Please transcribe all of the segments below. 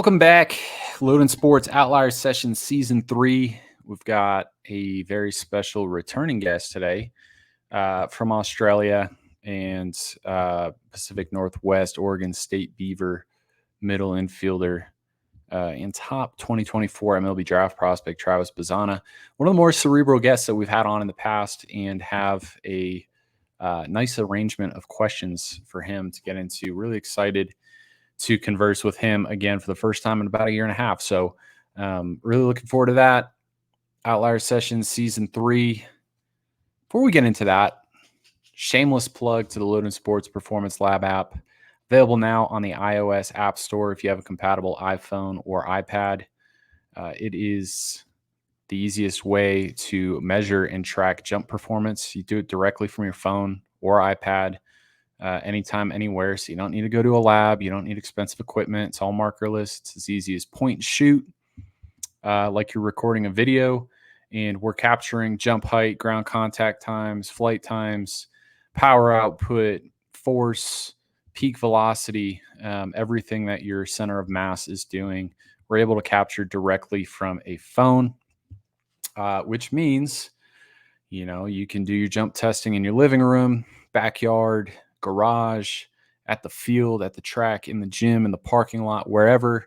Welcome back, Loden Sports Outlier Session Season 3. We've got a very special returning guest today from Australia and Pacific Northwest, Oregon State Beaver middle infielder and top 2024 MLB Draft Prospect, Bazzana. One of the more cerebral guests that we've had on in the past, and have a nice arrangement of questions for him to get into. Really excited to converse with him again for the first time in about a year and a half. So really looking forward to that. Outlier Sessions Season 3. Before we get into that, shameless plug to the Loden Sports Performance Lab app. Available now on the iOS App Store if you have a compatible iPhone or iPad. It is the easiest way to measure and track jump performance. You do it directly from your phone or iPad. Anytime, anywhere. So you don't need to go to a lab. You don't need expensive equipment. It's all markerless. It's as easy as point and shoot, like you're recording a video. And we're capturing jump height, ground contact times, flight times, power output, force, peak velocity, everything that your center of mass is doing. We're able to capture directly from a phone, which means, you can do your jump testing in your living room, backyard, garage, at the field, at the track, in the gym, in the parking lot, wherever.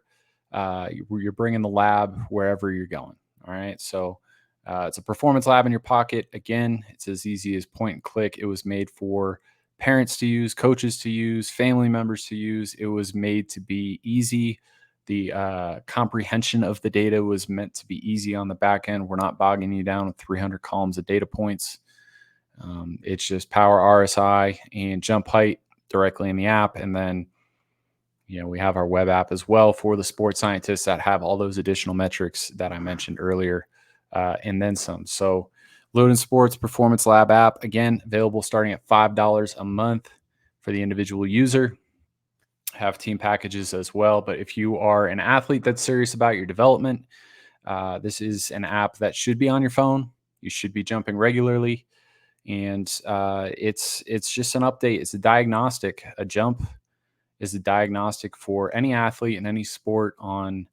You're bringing the lab wherever you're going. All right. So it's a performance lab in your pocket. Again, it's as easy as point and click. It was made for parents to use, coaches to use, family members to use. It was made to be easy. The comprehension of the data was meant to be easy on the back end. We're not bogging you down with 300 columns of data points. It's just power, RSI, and jump height directly in the app. And then, we have our web app as well for the sports scientists that have all those additional metrics that I mentioned earlier, and then some. So Loden Sports Performance Lab app, again, available starting at $5 a month for the individual user. Have team packages as well. But if you are an athlete that's serious about your development, this is an app that should be on your phone. You should be jumping regularly. And it's just an update. It's a diagnostic. A jump is a diagnostic for any athlete in any sport on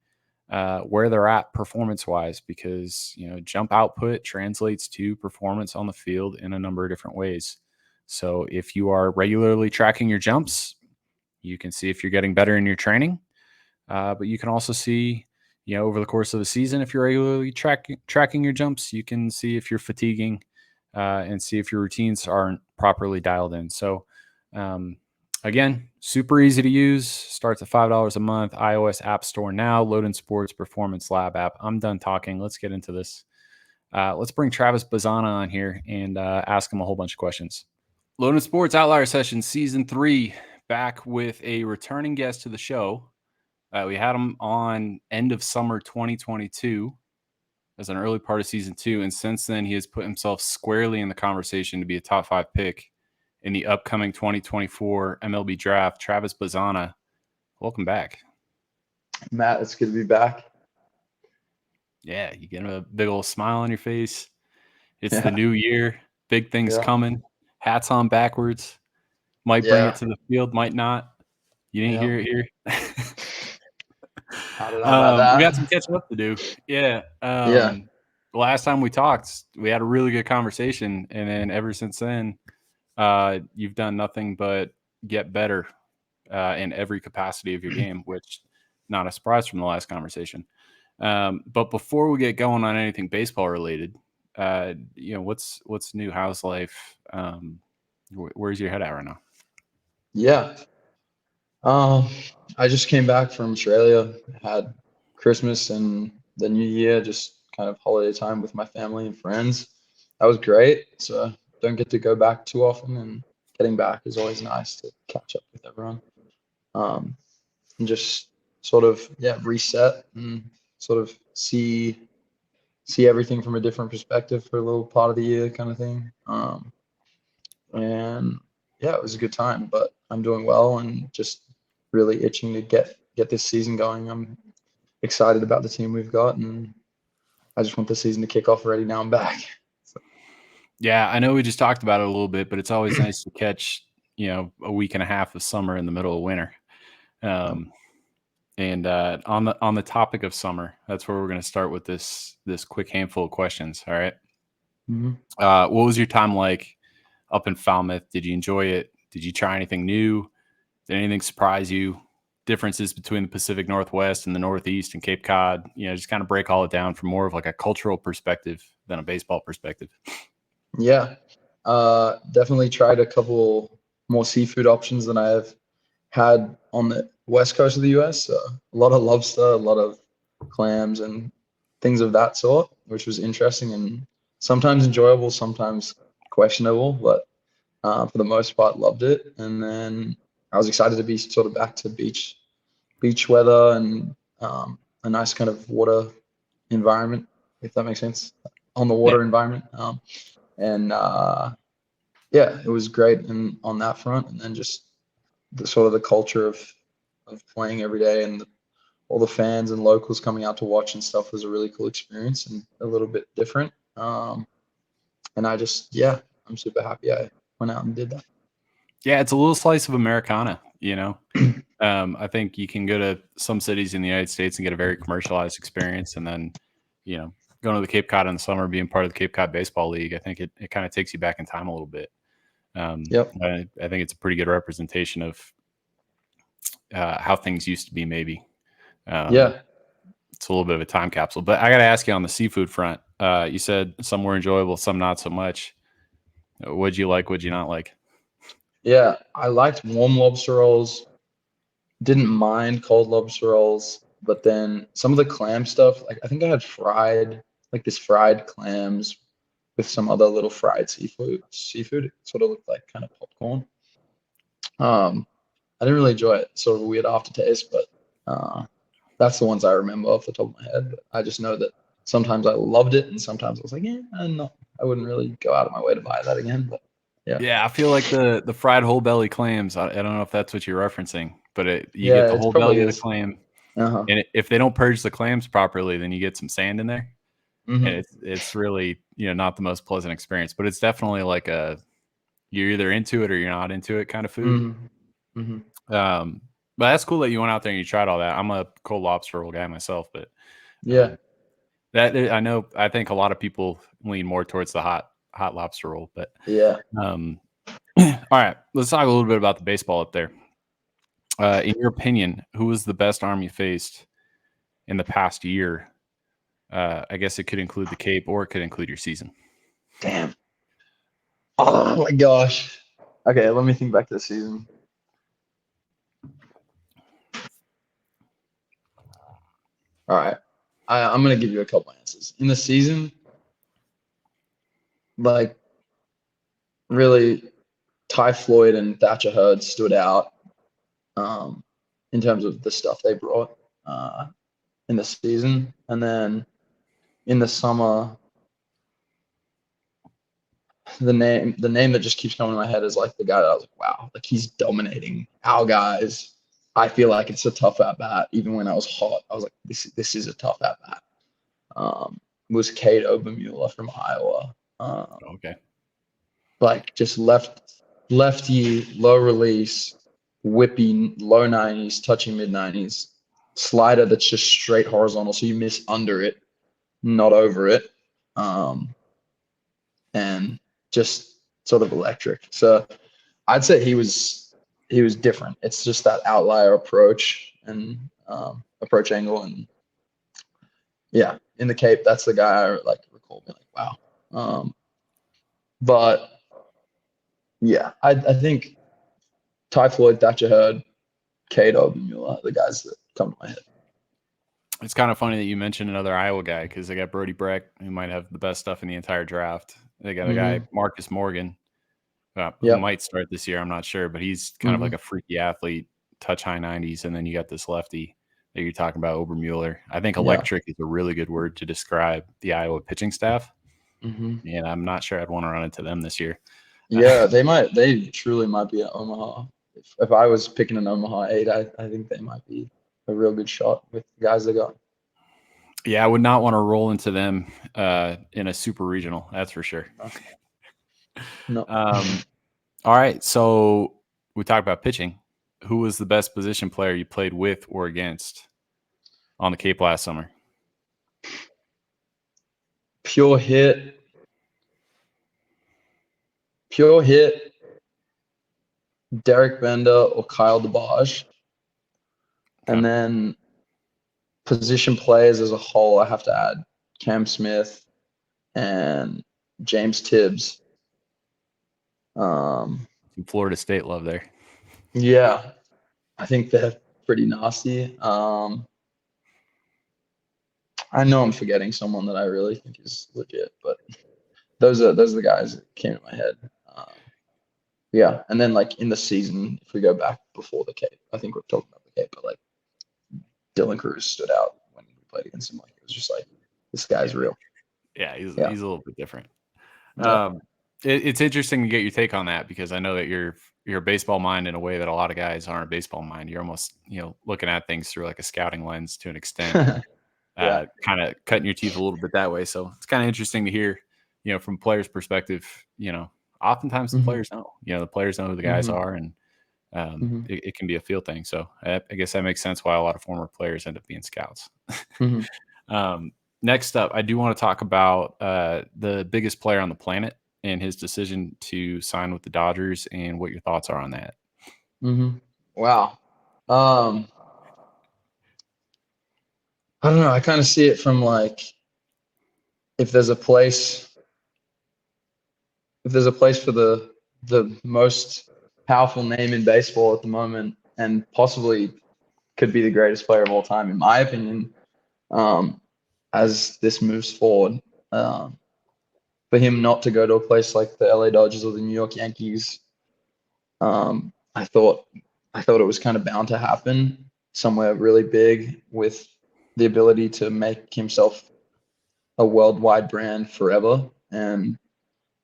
where they're at performance-wise, because jump output translates to performance on the field in a number of different ways. So if you are regularly tracking your jumps, you can see if you're getting better in your training, but you can also see, over the course of the season, if you're regularly tracking your jumps, you can see if you're fatiguing. And see if your routines aren't properly dialed in. So, again, super easy to use. Starts at $5 a month. iOS App Store now. Loden Sports Performance Lab app. I'm done talking. Let's get into this. Let's bring Bazzana on here and ask him a whole bunch of questions. Loden Sports Outlier Session Season 3, back with a returning guest to the show. We had him on end of summer 2022. As an early part of Season 2, and since then he has put himself squarely in the conversation to be a top 5 pick in the upcoming 2024 MLB Draft. Bazzana, welcome back. Matt, it's good to be back. Yeah, you get a big old smile on your face. It's the new year. Big things coming. Hats on backwards. Might bring it to the field, might not. You didn't hear it here. I don't know about that. We got some catching up to do. Yeah. The last time we talked, we had a really good conversation, and then ever since then, you've done nothing but get better in every capacity of your game, which not a surprise from the last conversation. But before we get going on anything baseball related, what's new? How's life? Where's your head at right now? Yeah. I just came back from Australia, had Christmas and the New Year, just kind of holiday time with my family and friends. That was great. So don't get to go back too often, and getting back is always nice to catch up with everyone. And just sort of, reset and sort of see everything from a different perspective for a little part of the year kind of thing. And yeah, it was a good time, but I'm doing well and just really itching to get this season going. I'm excited about the team we've got, and I just want the season to kick off already. Now I'm back. So. Yeah, I know we just talked about it a little bit, but it's always nice to catch, a week and a half of summer in the middle of winter. And on the topic of summer, that's where we're going to start with this quick handful of questions. All right. Mm-hmm. What was your time like up in Falmouth? Did you enjoy it? Did you try anything new? Did anything surprise you? Differences between the Pacific Northwest and the Northeast and Cape Cod? Just kind of break all it down from more of like a cultural perspective than a baseball perspective. Yeah, definitely tried a couple more seafood options than I have had on the west coast of the US. A lot of lobster, a lot of clams, and things of that sort, which was interesting and sometimes enjoyable, sometimes questionable, but for the most part, loved it. And then I was excited to be sort of back to beach weather and a nice kind of water environment, if that makes sense, on the water environment. And yeah, it was great and on that front. And then just the sort of the culture of playing every day and all the fans and locals coming out to watch and stuff was a really cool experience and a little bit different. And I just, yeah, I'm super happy I went out and did that. Yeah, it's a little slice of Americana, I think you can go to some cities in the United States and get a very commercialized experience. And then, going to the Cape Cod in the summer, being part of the Cape Cod Baseball League, I think it kind of takes you back in time a little bit. Yep. I think it's a pretty good representation of how things used to be, maybe. Yeah. It's a little bit of a time capsule. But I got to ask you on the seafood front, you said some were enjoyable, some not so much. What'd you like? What'd you not like? Yeah, I liked warm lobster rolls. Didn't mind cold lobster rolls, but then some of the clam stuff, like I think I had this fried clams with some other little fried seafood. It sort of looked like kind of popcorn. I didn't really enjoy it. Sort of a weird aftertaste, but that's the ones I remember off the top of my head. But I just know that sometimes I loved it, and sometimes I was like, yeah, I wouldn't really go out of my way to buy that again. But Yeah, I feel like the fried whole belly clams. I don't know if that's what you're referencing, but you get yeah, the it's whole probably belly of the is. clam, Uh-huh. and if they don't purge the clams properly, then you get some sand in there, Mm-hmm. and it's really not the most pleasant experience. But it's definitely like you're either into it or you're not into it kind of food. Mm-hmm. Mm-hmm. But that's cool that you went out there and you tried all that. I'm a cold lobster roll guy myself, but Yeah. that I think a lot of people lean more towards the hot lobster roll. But Yeah. all right, let's talk a little bit about the baseball up there. In your opinion, who was the best arm you faced in the past year? I guess it could include the Cape or it could include your season. Damn. Oh my gosh. Okay, let me think back to the season. All right. I'm gonna give you a couple answers. In the season, like really Ty Floyd and Thatcher Hurd stood out in terms of the stuff they brought in the season. And then in the summer, the name that just keeps coming to my head is like the guy that I was like, wow, like he's dominating our guys. I feel like it's a tough at bat. Even when I was hot, I was like, this is a tough at bat. Was Cade Obermuller from Iowa. Okay. Like just lefty, low release, whippy, low 90s, touching mid 90s, slider that's just straight horizontal, so you miss under it, not over it, and just sort of electric. So I'd say he was different. It's just that outlier approach and approach angle, and yeah, in the Cape, that's the guy I like recall being like, wow. But yeah, I think Ty Floyd, Thatcher Hurd, Cade Obermuller, the guys that come to my head. It's kind of funny that you mentioned another Iowa guy because they got Brody Breck, who might have the best stuff in the entire draft. They got a guy, Marcus Morgan, who might start this year. I'm not sure, but he's kind of like a freaky athlete, touch high 90s. And then you got this lefty that you're talking about, Obermuller. I think electric is a really good word to describe the Iowa pitching staff. And I'm not sure I'd want to run into them this year. Yeah, they truly might be at Omaha. If I was picking an Omaha 8, I think they might be a real good shot with the guys they got. Yeah, I would not want to roll into them in a super regional. That's for sure. No. All right. So we talked about pitching. who was the best position player you played with or against on the Cape last summer? Pure hit. Derek Bender or Kyle DeBarge. Okay. And then position players as a whole, I have to add Cam Smith and James Tibbs. Some Florida State love there. Yeah, I think they're pretty nasty. I know I'm forgetting someone that I really think is legit, but those are the guys that came to my head. Yeah, and then like in the season, if we go back before the Cape, I think we're talking about the Cape, but like Dylan Cruz stood out when we played against him. Like it was just like this guy's real. Yeah, he's a little bit different. Yeah. It's interesting to get your take on that because I know that you're a baseball mind in a way that a lot of guys aren't a baseball mind. You're almost looking at things through like a scouting lens to an extent. Yeah. Kind of cutting your teeth a little bit that way. So it's kind of interesting to hear, from players' perspective, oftentimes the players know, the players know who the guys are, and it can be a feel thing. So I guess that makes sense why a lot of former players end up being scouts. Next up, I do want to talk about the biggest player on the planet and his decision to sign with the Dodgers and what your thoughts are on that. Wow. I don't know. I kind of see it from like if there's a place for the most powerful name in baseball at the moment, and possibly could be the greatest player of all time, in my opinion, as this moves forward. For him not to go to a place like the LA Dodgers or the New York Yankees, I thought it was kind of bound to happen somewhere really big with the ability to make himself a worldwide brand forever. And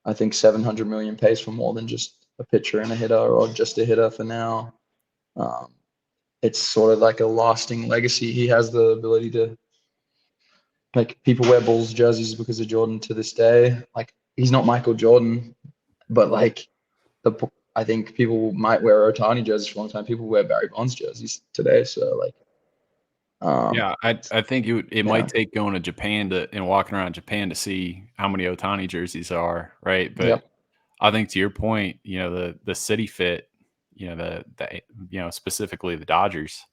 I think 700 million pays for more than just a pitcher and a hitter, or just a hitter for now. It's sort of like a lasting legacy. He has the ability to make people wear Bulls jerseys because of Jordan to this day. Like he's not Michael Jordan, but like I think people might wear Ohtani jerseys for a long time. People wear Barry Bonds jerseys today. So like, I think it might take going to Japan and walking around Japan to see how many Ohtani jerseys there are, right? But I think to your point, the city fit, specifically the Dodgers.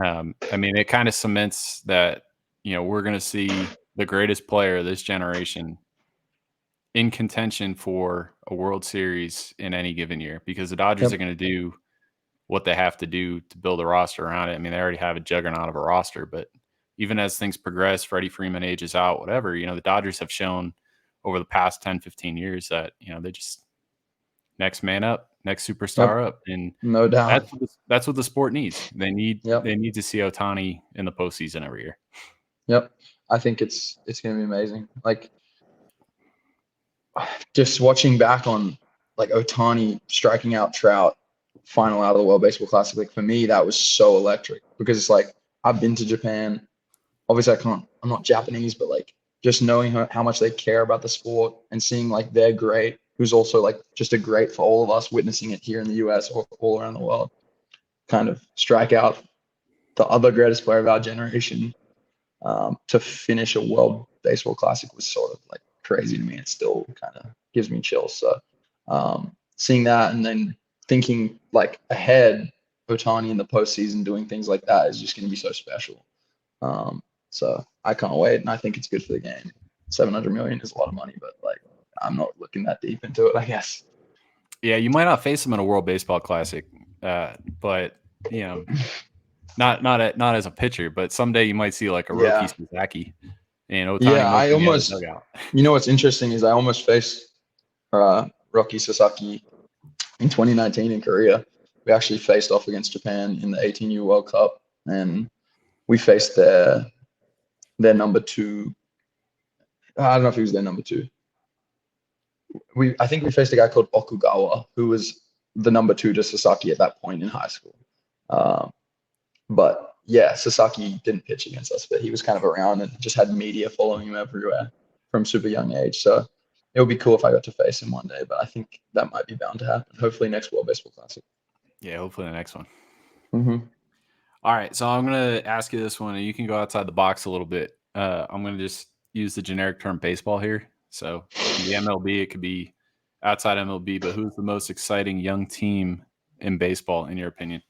I mean, it kind of cements that we're going to see the greatest player of this generation in contention for a World Series in any given year, because the Dodgers are going to do what they have to do to build a roster around it. I mean, they already have a juggernaut of a roster, but even as things progress, Freddie Freeman ages out, whatever, the Dodgers have shown over the past 10, 15 years that, they just next man up, next superstar up. And no doubt, that's what the sport needs. They need to see Ohtani in the postseason every year. Yep. I think it's going to be amazing. Like just watching back on like Ohtani striking out Trout final out of the World Baseball Classic, like for me, that was so electric because it's like, I've been to Japan. Obviously I'm not Japanese, but like just knowing how much they care about the sport and seeing like their great, who's also like just a great for all of us, witnessing it here in the US or all around the world, kind of strike out the other greatest player of our generation, to finish a World Baseball Classic was sort of like crazy to me. It still kind of gives me chills. So seeing that and then thinking like ahead, Ohtani in the postseason doing things like that is just going to be so special. So I can't wait, and I think it's good for the game. 700 million is a lot of money, but like I'm not looking that deep into it, I guess. Yeah, you might not face him in a World Baseball Classic, but not as a pitcher. But someday you might see like a Roki Sasaki and Ohtani. I almost. You know what's interesting is I almost faced Roki Sasaki in 2019 in Korea. We actually faced off against Japan in the 18U World Cup, and we faced their number two. I don't know if he was their number two. I think we faced a guy called Okugawa, who was the number two to Sasaki at that point in high school. But yeah, Sasaki didn't pitch against us, but he was kind of around and just had media following him everywhere from super young age. So it would be cool if I got to face him one day, but I think that might be bound to happen. Hopefully next World Baseball Classic. Yeah, hopefully the next one. Mm-hmm. All right, so I'm going to ask you this one, and you can go outside the box a little bit. I'm going to just use the generic term baseball here. So it can be MLB, it could be outside MLB, but who's the most exciting young team in baseball, in your opinion?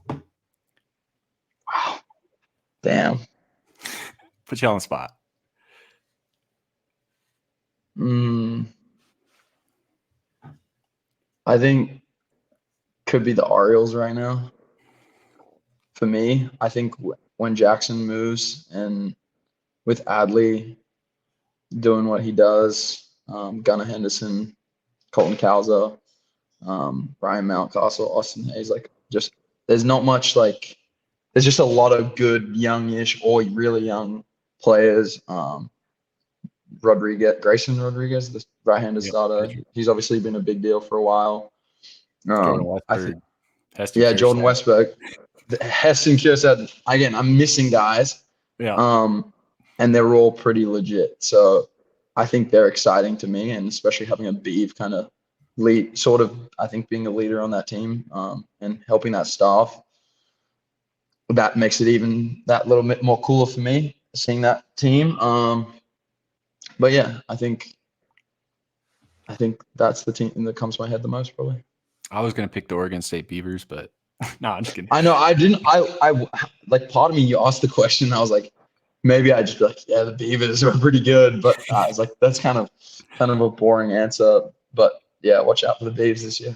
Wow. Damn. Put you on the spot. I think could be the Orioles right now. For me, I think when Jackson moves and with Adley doing what he does, Gunnar Henderson, Colton Cowser, Brian Mountcastle, Austin Hayes, like just there's not much like there's just a lot of good youngish or really young players. Grayson Rodriguez, the right-handed starter, he's obviously been a big deal for a while. Jordan I think, Westberg, Heston Jordan Westberg, Heston Kjerstad. Again, I'm missing guys. Yeah. And they're all pretty legit. So I think they're exciting to me, and especially having a Beeve kind of lead, sort of, I think being a leader on that team and helping that staff, that makes it even that little bit more cooler for me, seeing that team. But yeah, I think that's the team that comes to my head the most, probably. I was going to pick the Oregon State Beavers, but no, I'm just kidding. I know I didn't. I like part of me. You asked the question, and I was like, maybe I just be like, yeah, the Beavers are pretty good, but I was like, that's kind of a boring answer. But yeah, watch out for the Beavs this year.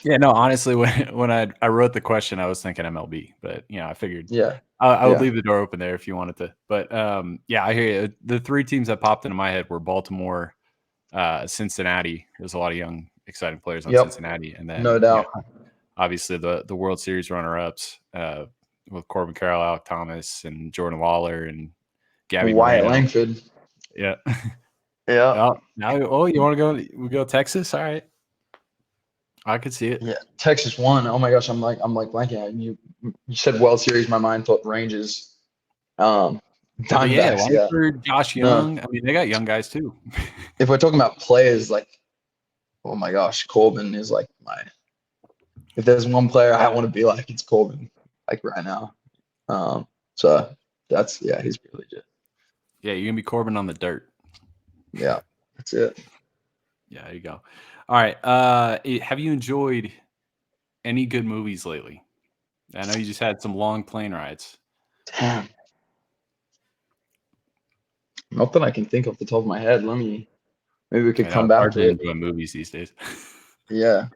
Yeah, no, honestly, when I wrote the question, I was thinking MLB, but I figured I would leave the door open there if you wanted to. But yeah, I hear you. The three teams that popped into my head were Baltimore, Cincinnati. There's a lot of young, exciting players on Cincinnati, and then no doubt, obviously the World Series runner-ups with Corbin Carroll, Alec Thomas, and Jordan Lawler, and Gabby Wyatt Moreno. Langford. Yeah. Yeah. Now, you want to go? We go Texas? All right. I could see it. Yeah, Texas won. Oh my gosh, I'm like blanking. You said World Series, my mind thought Rangers. Diamondbacks, Langford, Josh Young. No. I mean, they got young guys too. If we're talking about players, like, oh my gosh, Corbin is like my. If there's one player I want to be like, it's Corbin, like right now. So that's he's really legit. Yeah, you're gonna be Corbin on the dirt. Yeah, that's it. Yeah, there you go. All right. Have you enjoyed any good movies lately? I know you just had some long plane rides. Damn. Not that I can think off the top of my head. Maybe we could come back to it. Doing movies these days. Yeah.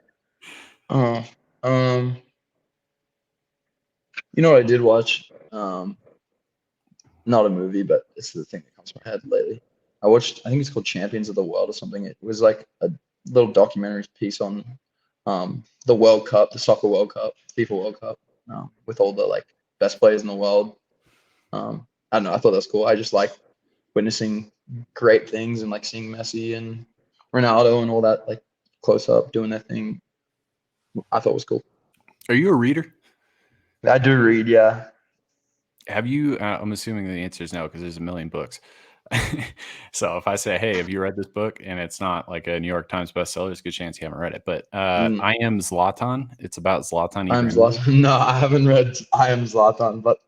You know what I did watch? Not a movie, but it's the thing that comes to my head lately. I watched, I think it's called Champions of the World or something. It was like a little documentary piece on the World Cup, the soccer World Cup, FIFA World Cup, with all the like best players in the world. I don't know. I thought that was cool. I just like witnessing great things and like seeing Messi and Ronaldo and all that like close up doing their thing. I thought it was cool. Are you a reader? I do read, yeah. Have you? I'm assuming the answer is no because there's a million books. So if I say, "Hey, have you read this book?" and it's not like a New York Times bestseller, there's a good chance you haven't read it. But I Am Zlatan. It's about Zlatan. I Am Zlatan. No, I haven't read I Am Zlatan, but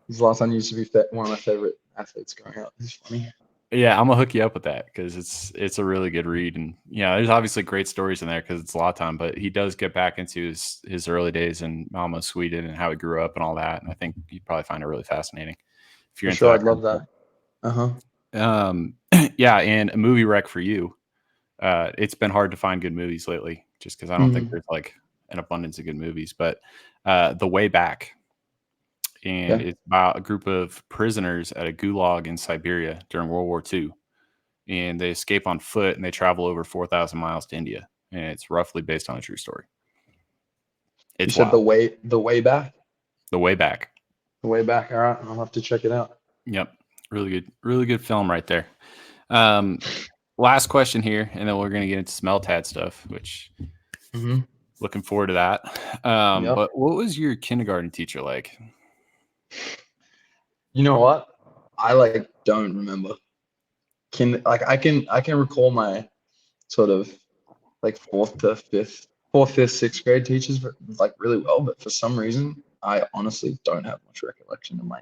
Zlatan used to be one of my favorite athletes growing up. He's funny. Yeah, I'm gonna hook you up with that because it's a really good read, and there's obviously great stories in there because it's Zlatan, but he does get back into his early days in Malmo, Sweden, and how he grew up and all that. And I think you'd probably find it really fascinating if you're into that. I'd love that. Yeah, and a movie rec for you. It's been hard to find good movies lately, just because I don't think there's like an abundance of good movies. But The Way Back. And it's about a group of prisoners at a gulag in Siberia during World War II. And they escape on foot and they travel over 4,000 miles to India. And it's roughly based on a true story. You said The Way Back? The Way Back. The Way Back. All right. I'll have to check it out. Yep. Really good film right there. Last question here, and then we're going to get into some LTAD stuff, which looking forward to that. But what was your kindergarten teacher like? You know what? I don't remember. I can recall my sort of like fourth, fifth, sixth grade teachers like really well, but for some reason I honestly don't have much recollection of my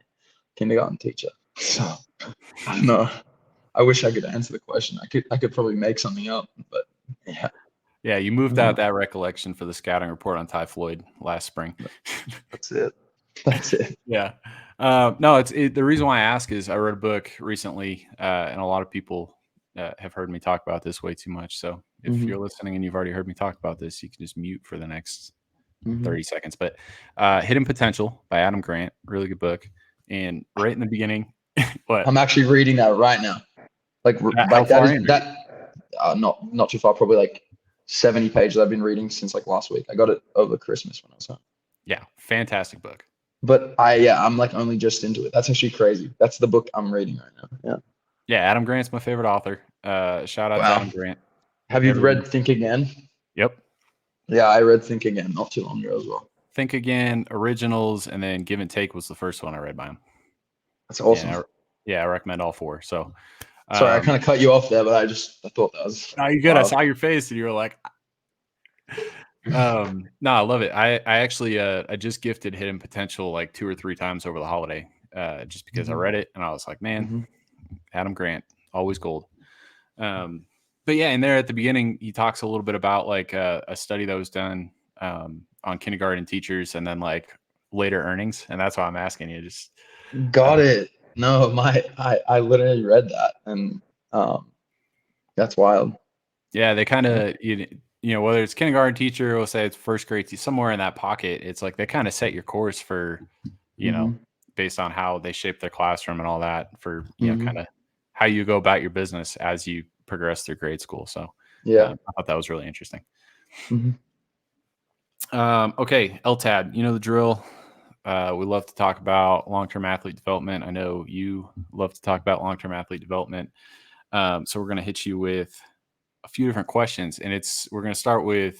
kindergarten teacher. So I don't know. I wish I could answer the question. I could probably make something up, but yeah. Yeah, you moved out that recollection for the scouting report on Ty Floyd last spring. That's it. That's it. Yeah. No, the reason why I ask is I read a book recently, and a lot of people have heard me talk about this way too much. So if you're listening and you've already heard me talk about this, you can just mute for the next 30 seconds. But Hidden Potential by Adam Grant, really good book. And right in the beginning, what? I'm actually reading that right now. Like How that far is in? that not too far, probably like 70 pages I've been reading since like last week. I got it over Christmas when I was home. Yeah, fantastic book. But I'm like only just into it. That's actually crazy. That's the book I'm reading right now. Yeah. Yeah, Adam Grant's my favorite author. Shout out to Adam Grant. Have you read Think Again? Yep. Yeah, I read Think Again not too long ago as well. Think Again, Originals, and then Give and Take was the first one I read by him. That's awesome. Yeah, I recommend all four. So sorry, I kind of cut you off there, but I thought that was. No, you're good. Wild. I saw your face and you were like, no, I love it. I actually I just gifted Hidden Potential like 2 or 3 times over the holiday, just because I read it and I was like, man, Adam Grant, always gold. But yeah, in there at the beginning, he talks a little bit about like a study that was done on kindergarten teachers and then like later earnings, and that's why I'm asking you. Just got it. No, I literally read that, and that's wild. Yeah, they kind of you know, whether it's kindergarten teacher or say it's first grade, somewhere in that pocket, it's like they kind of set your course for, you know, based on how they shape their classroom and all that for, you know, kind of how you go about your business as you progress through grade school. So yeah, I thought that was really interesting. Okay, LTAD, you know the drill. We love to talk about long-term athlete development. I know you love to talk about long-term athlete development. So we're going to hit you with a few different questions, and we're going to start with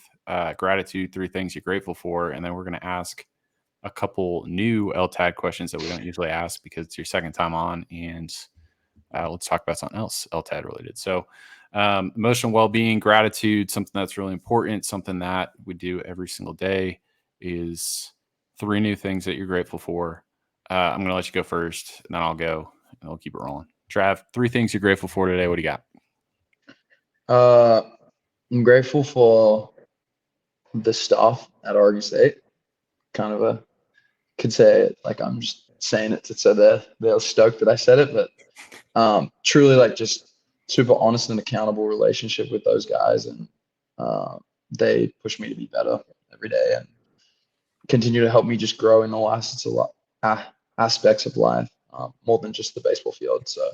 gratitude, 3 things you're grateful for, and then we're going to ask a couple new LTAD questions that we don't usually ask because it's your second time on, and let's talk about something else LTAD related. So emotional well-being, gratitude, something that's really important, something that we do every single day is 3 new things that you're grateful for. I'm going to let you go first, and then I'll go, and we'll keep it rolling. Trav, 3 things you're grateful for today. What do you got? I'm grateful for the staff at Oregon State. Kind of could say it like I'm just saying it so they're stoked that I said it, but truly like just super honest and accountable relationship with those guys, and they push me to be better every day and continue to help me just grow in all aspects of life, more than just the baseball field. So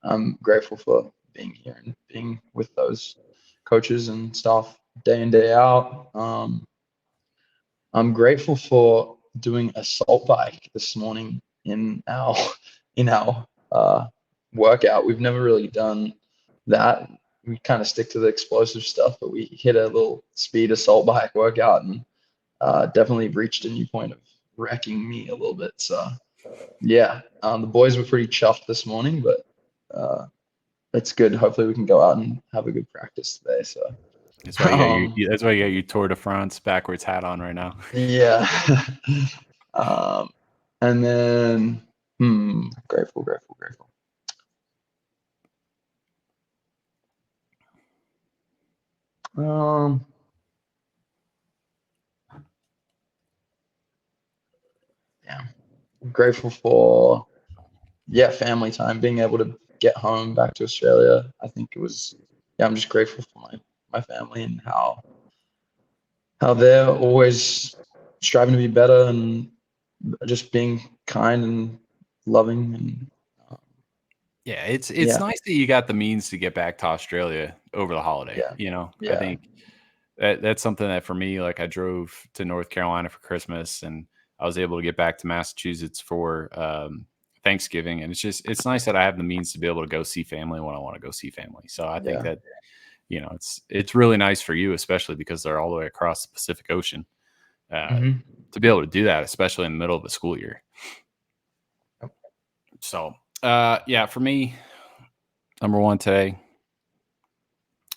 I'm grateful for being here and being with those coaches and staff day in, day out. I'm grateful for doing a salt bike this morning in our workout. We've never really done that. We kind of stick to the explosive stuff, but we hit a little speed assault bike workout and definitely reached a new point of wrecking me a little bit. So yeah, the boys were pretty chuffed this morning, but it's good. Hopefully we can go out and have a good practice today. So that's why you got your Tour de France backwards hat on right now. Yeah. And then grateful. Yeah. I'm grateful for family time, being able to get home back to Australia. I think it was I'm just grateful for my family and how they're always striving to be better and just being kind and loving. And yeah, it's nice that you got the means to get back to Australia over the holiday. Yeah. You know, Yeah. I think that's something that for me, like I drove to North Carolina for Christmas and I was able to get back to Massachusetts for Thanksgiving. And it's nice that I have the means to be able to go see family when I want to go see family. So I think that, you know, it's really nice for you, especially because they're all the way across the Pacific Ocean, to be able to do that, especially in the middle of the school year. So, for me, number 1 today,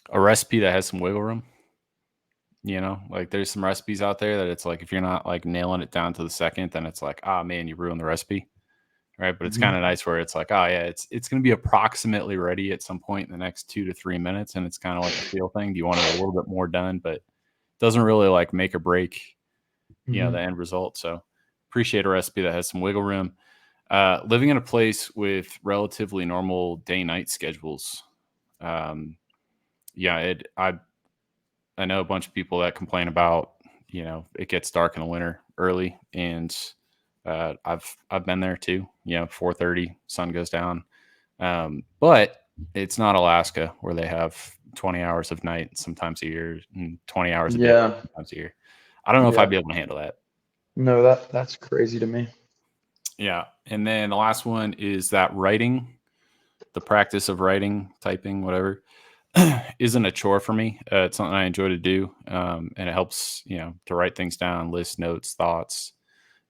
a recipe that has some wiggle room. Like there's some recipes out there that it's like if you're not like nailing it down to the second, then it's like, ah, man, you ruined the recipe. Right. But it's kind of nice where it's like, oh, yeah, it's going to be approximately ready at some point in the next 2 to 3 minutes. And it's kind of like a feel thing. Do you want it a little bit more done? But it doesn't really like make or break, the end result. So appreciate a recipe that has some wiggle room. Living in a place with relatively normal day-night schedules. I know a bunch of people that complain about, it gets dark in the winter early, and I've been there too. 4:30, sun goes down, but it's not Alaska where they have 20 hours of night sometimes a year and 20 hours a day sometimes a year. I don't know if I'd be able to handle that. No, that's crazy to me. Yeah, and then the last one is that writing, the practice of writing, typing, whatever, isn't a chore for me. It's something I enjoy to do, and it helps, to write things down, list notes, thoughts,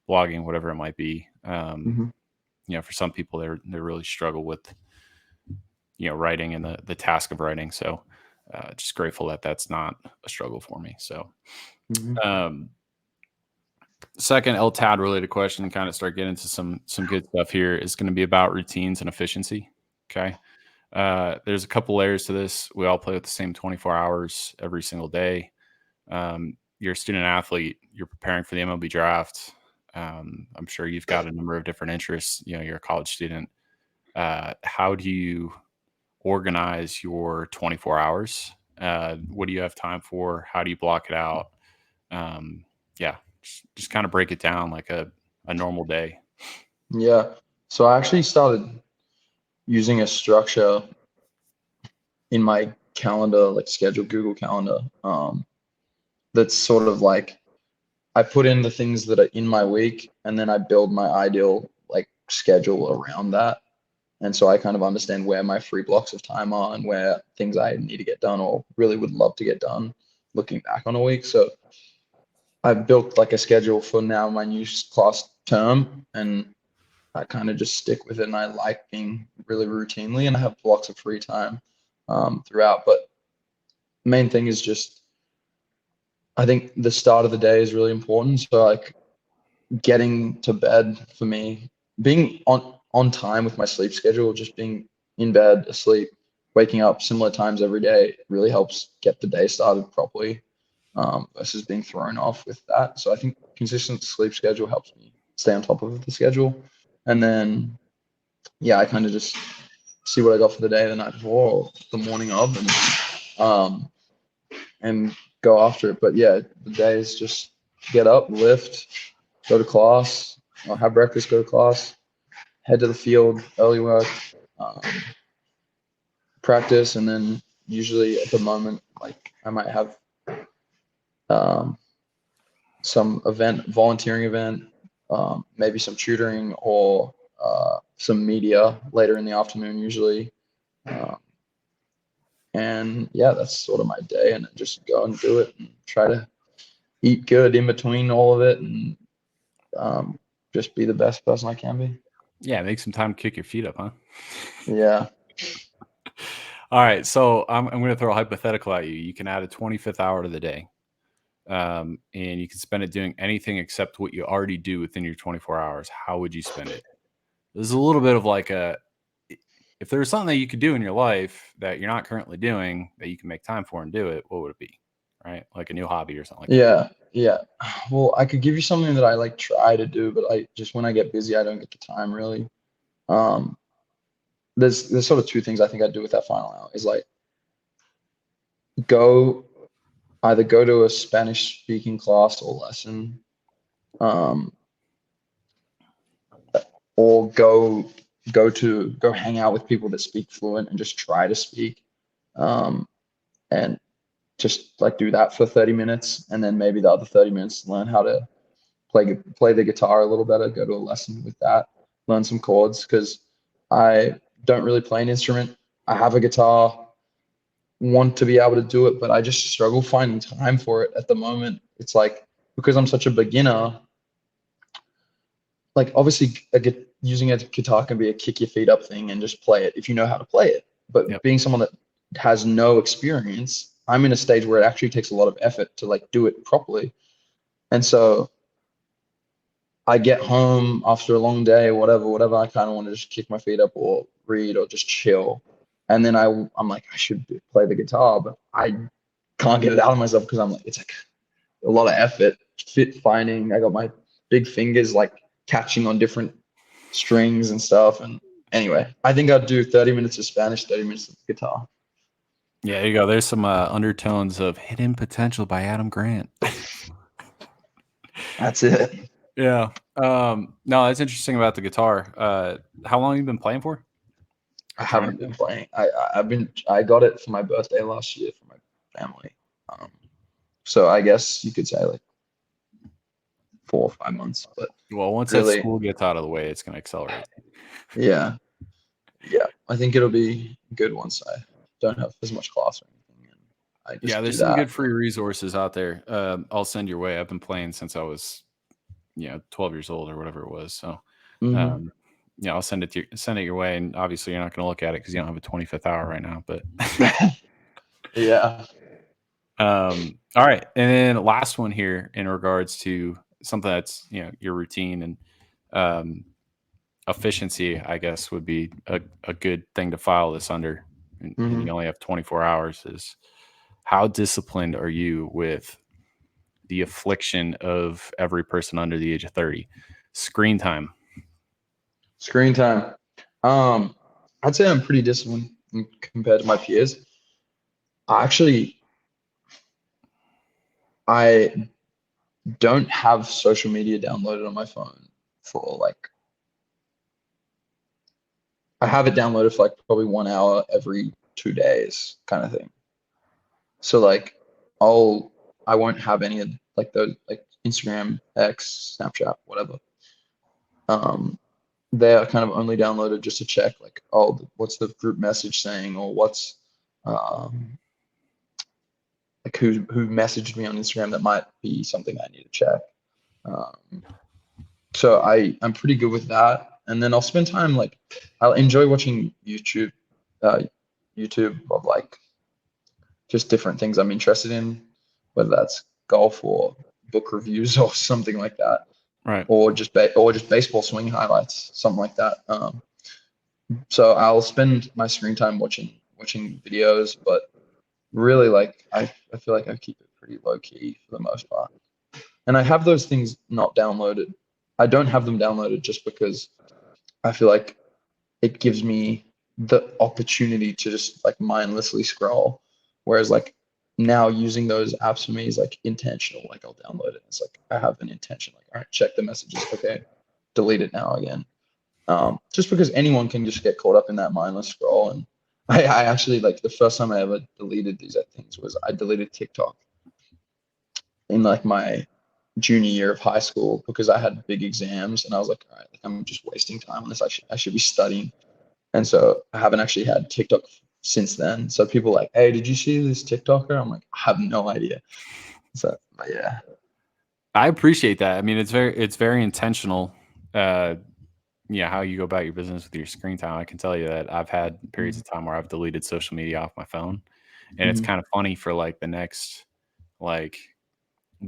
blogging, whatever it might be. For some people, they really struggle with, writing and the task of writing. So, just grateful that that's not a struggle for me. So, second LTAD related question, and kind of start getting into some good stuff here, is going to be about routines and efficiency. Okay. There's a couple layers to this. We all play with the same 24 hours every single day. You're a student athlete, you're preparing for the MLB draft. I'm sure you've got a number of different interests. You're a college student. How do you organize your 24 hours? What do you have time for? How do you block it out? Just kind of break it down like a normal day. Yeah. So I actually started using a structure in my calendar, like schedule, Google Calendar. That's sort of like I put in the things that are in my week, and then I build my ideal like schedule around that. And so I kind of understand where my free blocks of time are and where things I need to get done or really would love to get done looking back on a week. So I've built like a schedule for now my new class term, and I kind of just stick with it, and I like being really routinely, and I have blocks of free time throughout. But main thing is just, I think the start of the day is really important. So like getting to bed for me, being on time with my sleep schedule, just being in bed, asleep, waking up similar times every day really helps get the day started properly, versus being thrown off with that. So I think consistent sleep schedule helps me stay on top of the schedule. And then, I kind of just see what I got for the day the night before or the morning of, and go after it. But the day is just get up, lift, go to class, or have breakfast, go to class, head to the field, early work, practice, and then usually at the moment, like I might have some volunteering event, maybe some tutoring or some media later in the afternoon usually. And that's sort of my day, and I just go and do it and try to eat good in between all of it, and just be the best person I can be. Yeah, make some time to kick your feet up, huh? Yeah. All right, so I'm going to throw a hypothetical at you. You can add a 25th hour to the day, and you can spend it doing anything except what you already do within your 24 hours. How would you spend it? This is a little bit of like if there's something that you could do in your life that you're not currently doing that you can make time for and do it, what would it be? Right? Like a new hobby or something like that. Yeah. Well, I could give you something that I like try to do, but I just, when I get busy, I don't get the time really. There's sort of two things I think I do with that final hour is like either go to a Spanish speaking class or lesson, or go hang out with people that speak fluent and just try to speak, and just like do that for 30 minutes, and then maybe the other 30 minutes learn how to play the guitar a little better, go to a lesson with that, learn some chords, because I don't really play an instrument. I have a guitar, want to be able to do it, but I just struggle finding time for it at the moment. It's like, because I'm such a beginner, like obviously using a guitar can be a kick your feet up thing and just play it if you know how to play it. But being someone that has no experience, I'm in a stage where it actually takes a lot of effort to like do it properly. And so I get home after a long day, whatever. I kind of want to just kick my feet up or read or just chill. And then I'm like, I should play the guitar, but I can't get it out of myself because I'm like, it's like a lot of effort, fit finding. I got my big fingers like catching on different strings and stuff. And anyway, I think I'd do 30 minutes of Spanish, 30 minutes of guitar. Yeah, there you go. There's some undertones of Hidden Potential by Adam Grant. That's it. Yeah. No, that's interesting about the guitar. How long have you been playing for? I haven't been playing. I got it for my birthday last year for my family. So I guess you could say like 4 or 5 months. But well, once really, that school gets out of the way, it's going to accelerate. Yeah. I think it'll be good once I don't have as much class or anything. And I just There's some good free resources out there. I'll send your way. I've been playing since I was, 12 years old or whatever it was. So, I'll send it your way. And obviously, you're not going to look at it because you don't have a 25th hour right now. But yeah. All right, and then last one here in regards to something that's your routine and efficiency, I guess, would be a good thing to file this under. And you only have 24 hours. Is how disciplined are you with the affliction of every person under the age of 30? Screen time. I'd say I'm pretty disciplined compared to my peers. I don't have social media downloaded on my phone for like, I have it downloaded for like probably 1 hour every 2 days kind of thing. So like I won't have any of like those like Instagram, X, Snapchat, whatever. They are kind of only downloaded just to check like, what's the group message saying, or what's like who messaged me on Instagram that might be something I need to check. So I'm pretty good with that. And then I'll spend time like I'll enjoy watching YouTube of like just different things I'm interested in, whether that's golf or book reviews or something like that. Right. Or just baseball swing highlights, something like that. So I'll spend my screen time watching videos, but really like I feel like I keep it pretty low key for the most part. And I have those things not downloaded. I don't have them downloaded just because I feel like it gives me the opportunity to just like mindlessly scroll. Whereas like now using those apps for me is like intentional. Like I'll download it. It's like I have an intention. Like, all right, check the messages. Okay, delete it now again. Just because anyone can just get caught up in that mindless scroll. And I actually like the first time I ever deleted these things was I deleted TikTok in like my junior year of high school because I had big exams and I was like, all right, like I'm just wasting time on this. I should be studying. And so I haven't actually had TikTok since then. So people are like, hey, did you see this TikToker? I'm like, I have no idea. So but yeah. I appreciate that. I mean, it's very intentional. How you go about your business with your screen time. I can tell you that I've had periods of time where I've deleted social media off my phone, and it's kind of funny for like the next like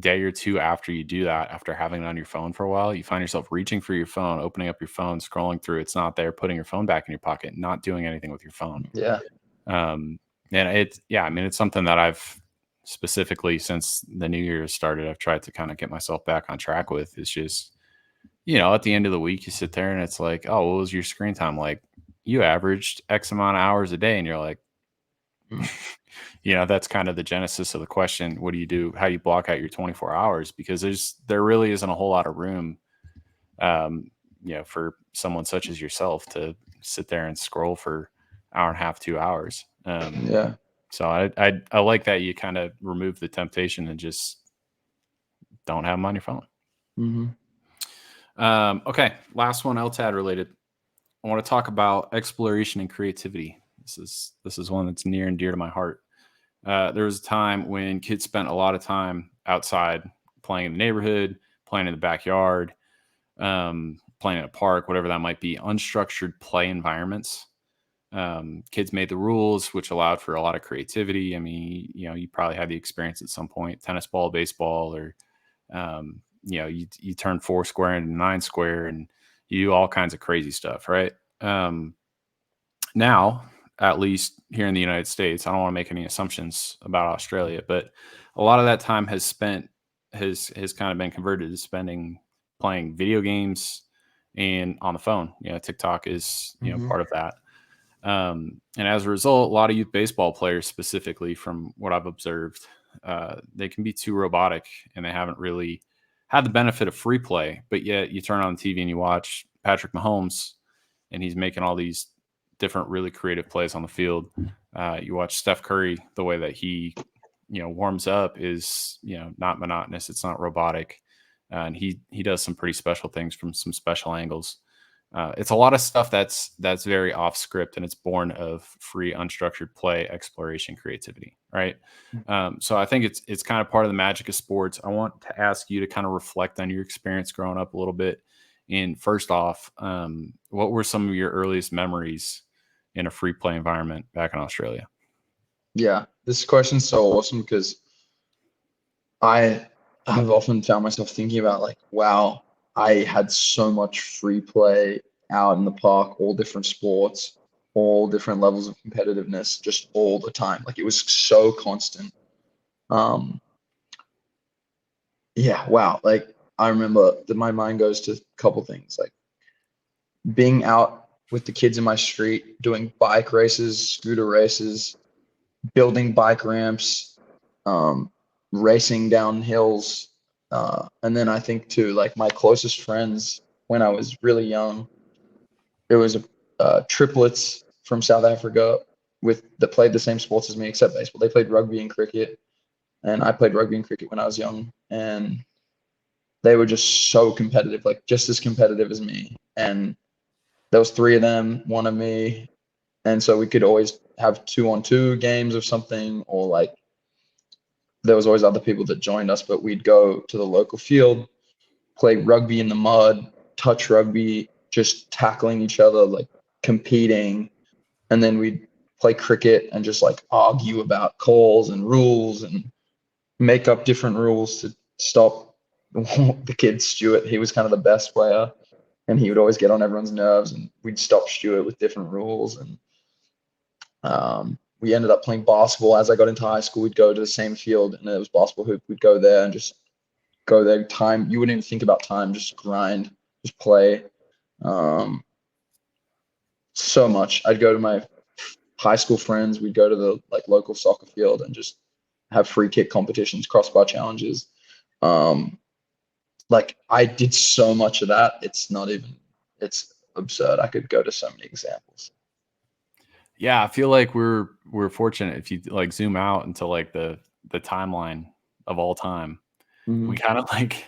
day or two after you do that, after having it on your phone for a while, you find yourself reaching for your phone, opening up your phone, scrolling through. It's not there, putting your phone back in your pocket, not doing anything with your phone. Yeah. And it's something that I've specifically since the new year started, I've tried to kind of get myself back on track with. It's just, at the end of the week, you sit there and it's like, oh, what was your screen time? Like you averaged X amount of hours a day. And you're like, that's kind of the genesis of the question. What do you do? How do you block out your 24 hours? Because there really isn't a whole lot of room, for someone such as yourself to sit there and scroll for an hour and a half, 2 hours. So I like that you kind of remove the temptation and just don't have them on your phone. Okay. Last one, LTAD related. I want to talk about exploration and creativity. This is one that's near and dear to my heart. There was a time when kids spent a lot of time outside playing in the neighborhood, playing in the backyard, playing in a park, whatever that might be, unstructured play environments. Kids made the rules, which allowed for a lot of creativity. I mean, you probably had the experience at some point, tennis ball, baseball, or, you turn 4 square into 9 square and you do all kinds of crazy stuff. Right. Now, at least here in the United States, I don't want to make any assumptions about Australia, but a lot of that time has kind of been converted to spending playing video games and on the phone. TikTok is, part of that. And as a result, a lot of youth baseball players, specifically from what I've observed, they can be too robotic and they haven't really had the benefit of free play. But yet you turn on the TV and you watch Patrick Mahomes and he's making all these different really creative plays on the field. You watch Steph Curry, the way that he, warms up is, not monotonous. It's not robotic. And he does some pretty special things from some special angles. It's a lot of stuff that's very off script, and it's born of free, unstructured play, exploration, creativity, right? So I think it's kind of part of the magic of sports. I want to ask you to kind of reflect on your experience growing up a little bit. And first off, what were some of your earliest memories in a free play environment back in Australia? Yeah, this question's so awesome because I have often found myself thinking about like, wow, I had so much free play out in the park, all different sports, all different levels of competitiveness, just all the time. Like it was so constant. Yeah, wow. Like I remember that my mind goes to a couple things, like being out with the kids in my street, doing bike races, scooter races, building bike ramps, racing down hills. And then I think too, like my closest friends when I was really young, it was triplets from South Africa that played the same sports as me except baseball. They played rugby and cricket, and I played rugby and cricket when I was young, and they were just so competitive, like just as competitive as me. And there was 3 of them, 1 of me, and so we could always have 2-on-2 games or something, or like there was always other people that joined us, but we'd go to the local field, play rugby in the mud, touch rugby, just tackling each other, like competing. And then we'd play cricket and just like argue about calls and rules and make up different rules to stop the kid Stuart. He was kind of the best player and he would always get on everyone's nerves, and we'd stop Stuart with different rules. And we ended up playing basketball. As I got into high school, we'd go to the same field and there was basketball hoop. We'd go there and just go there. Time, you wouldn't even think about time, just grind, just play. So much. I'd go to my high school friends. We'd go to the like local soccer field and just have free kick competitions, crossbar challenges. Like I did so much of that. It's absurd. I could go to so many examples. Yeah, I feel like we're fortunate if you like zoom out into like the timeline of all time. Mm-hmm. We kind of like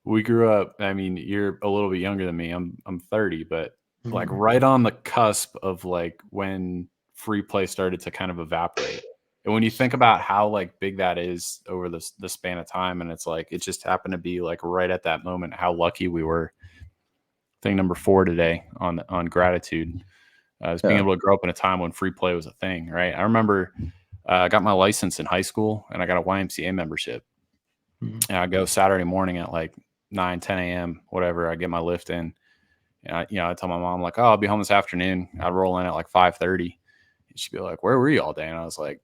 we grew up. I mean, you're a little bit younger than me. I'm 30, but like right on the cusp of like when free play started to kind of evaporate. And when you think about how like big that is over the span of time, and it's like it just happened to be like right at that moment, how lucky we were. Thing number 4 today on gratitude. Is being able to grow up in a time when free play was a thing, right? I remember I got my license in high school and I got a YMCA membership. And I go Saturday morning at like 9, 10 a.m., whatever. I get my lift in. And I tell my mom, like, oh, I'll be home this afternoon. I'd roll in at like 5:30. And she'd be like, where were you all day? And I was like,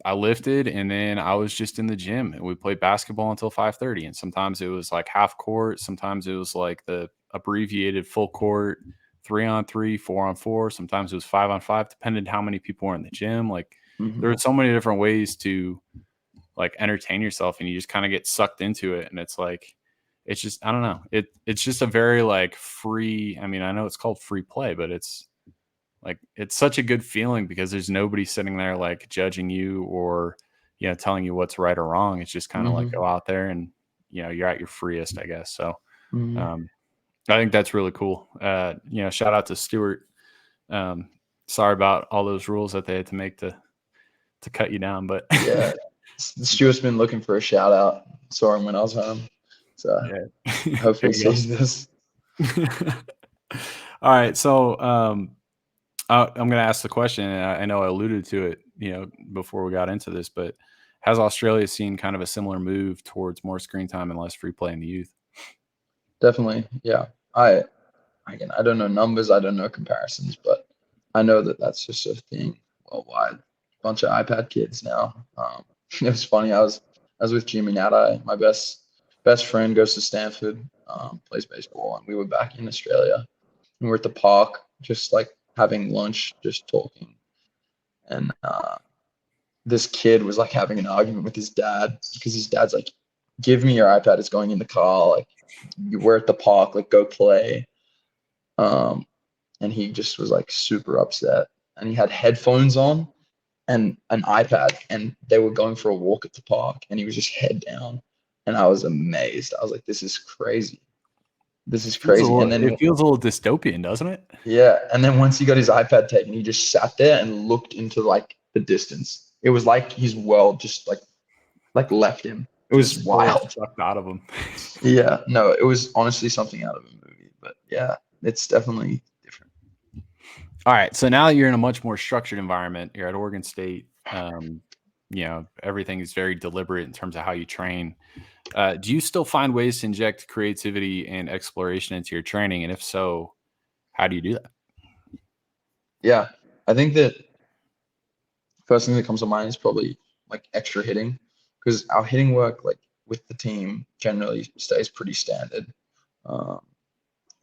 I lifted and then I was just in the gym and we played basketball until 5:30. And sometimes it was like half court. Sometimes it was like the abbreviated full court, 3-on-3, 4-on-4. Sometimes it was 5-on-5, depending how many people were in the gym. Like there were so many different ways to like entertain yourself, and you just kind of get sucked into it. And it's like, it's just, I don't know. It's just a very like free. I mean, I know it's called free play, but it's like, it's such a good feeling because there's nobody sitting there like judging you or, telling you what's right or wrong. It's just kind of like go out there and, you're at your freest, I guess. So, I think that's really cool. Shout out to Stuart. Sorry about all those rules that they had to make to cut you down, but yeah, Stuart's been looking for a shout out. Saw him when I was home, so yeah. Hopefully he sees this. All right, so I'm going to ask the question, and I know I alluded to it, before we got into this, but has Australia seen kind of a similar move towards more screen time and less free play in the youth? Definitely, yeah. Again, I don't know numbers, I don't know comparisons, but I know that that's just a thing worldwide. Bunch of iPad kids now. It was funny. I was with Jimmy Nada. My best friend goes to Stanford, plays baseball, and we were back in Australia. And we're at the park, just like having lunch, just talking. And this kid was like having an argument with his dad because his dad's like, "Give me your iPad. It's going in the car. Like, we're at the park. Like, go play." Um, and he just was like super upset. And he had headphones on and an iPad, and they were going for a walk at the park, and he was just head down. And I was amazed. I was like, "This is crazy. This is crazy." And then It feels a little dystopian, doesn't it? yeah, and then once he got his iPad taken, he just sat there and looked into like the distance. It was like his world just like left him. It was wild. Sucked out of him. Yeah, no, it was honestly something out of a movie. But yeah, it's definitely different. All right, so now that you're in a much more structured environment, you're at Oregon State. Everything is very deliberate in terms of how you train. Do you still find ways to inject creativity and exploration into your training? And if so, how do you do that? Yeah, I think that first thing that comes to mind is probably like extra hitting, because our hitting work like with the team generally stays pretty standard. Um,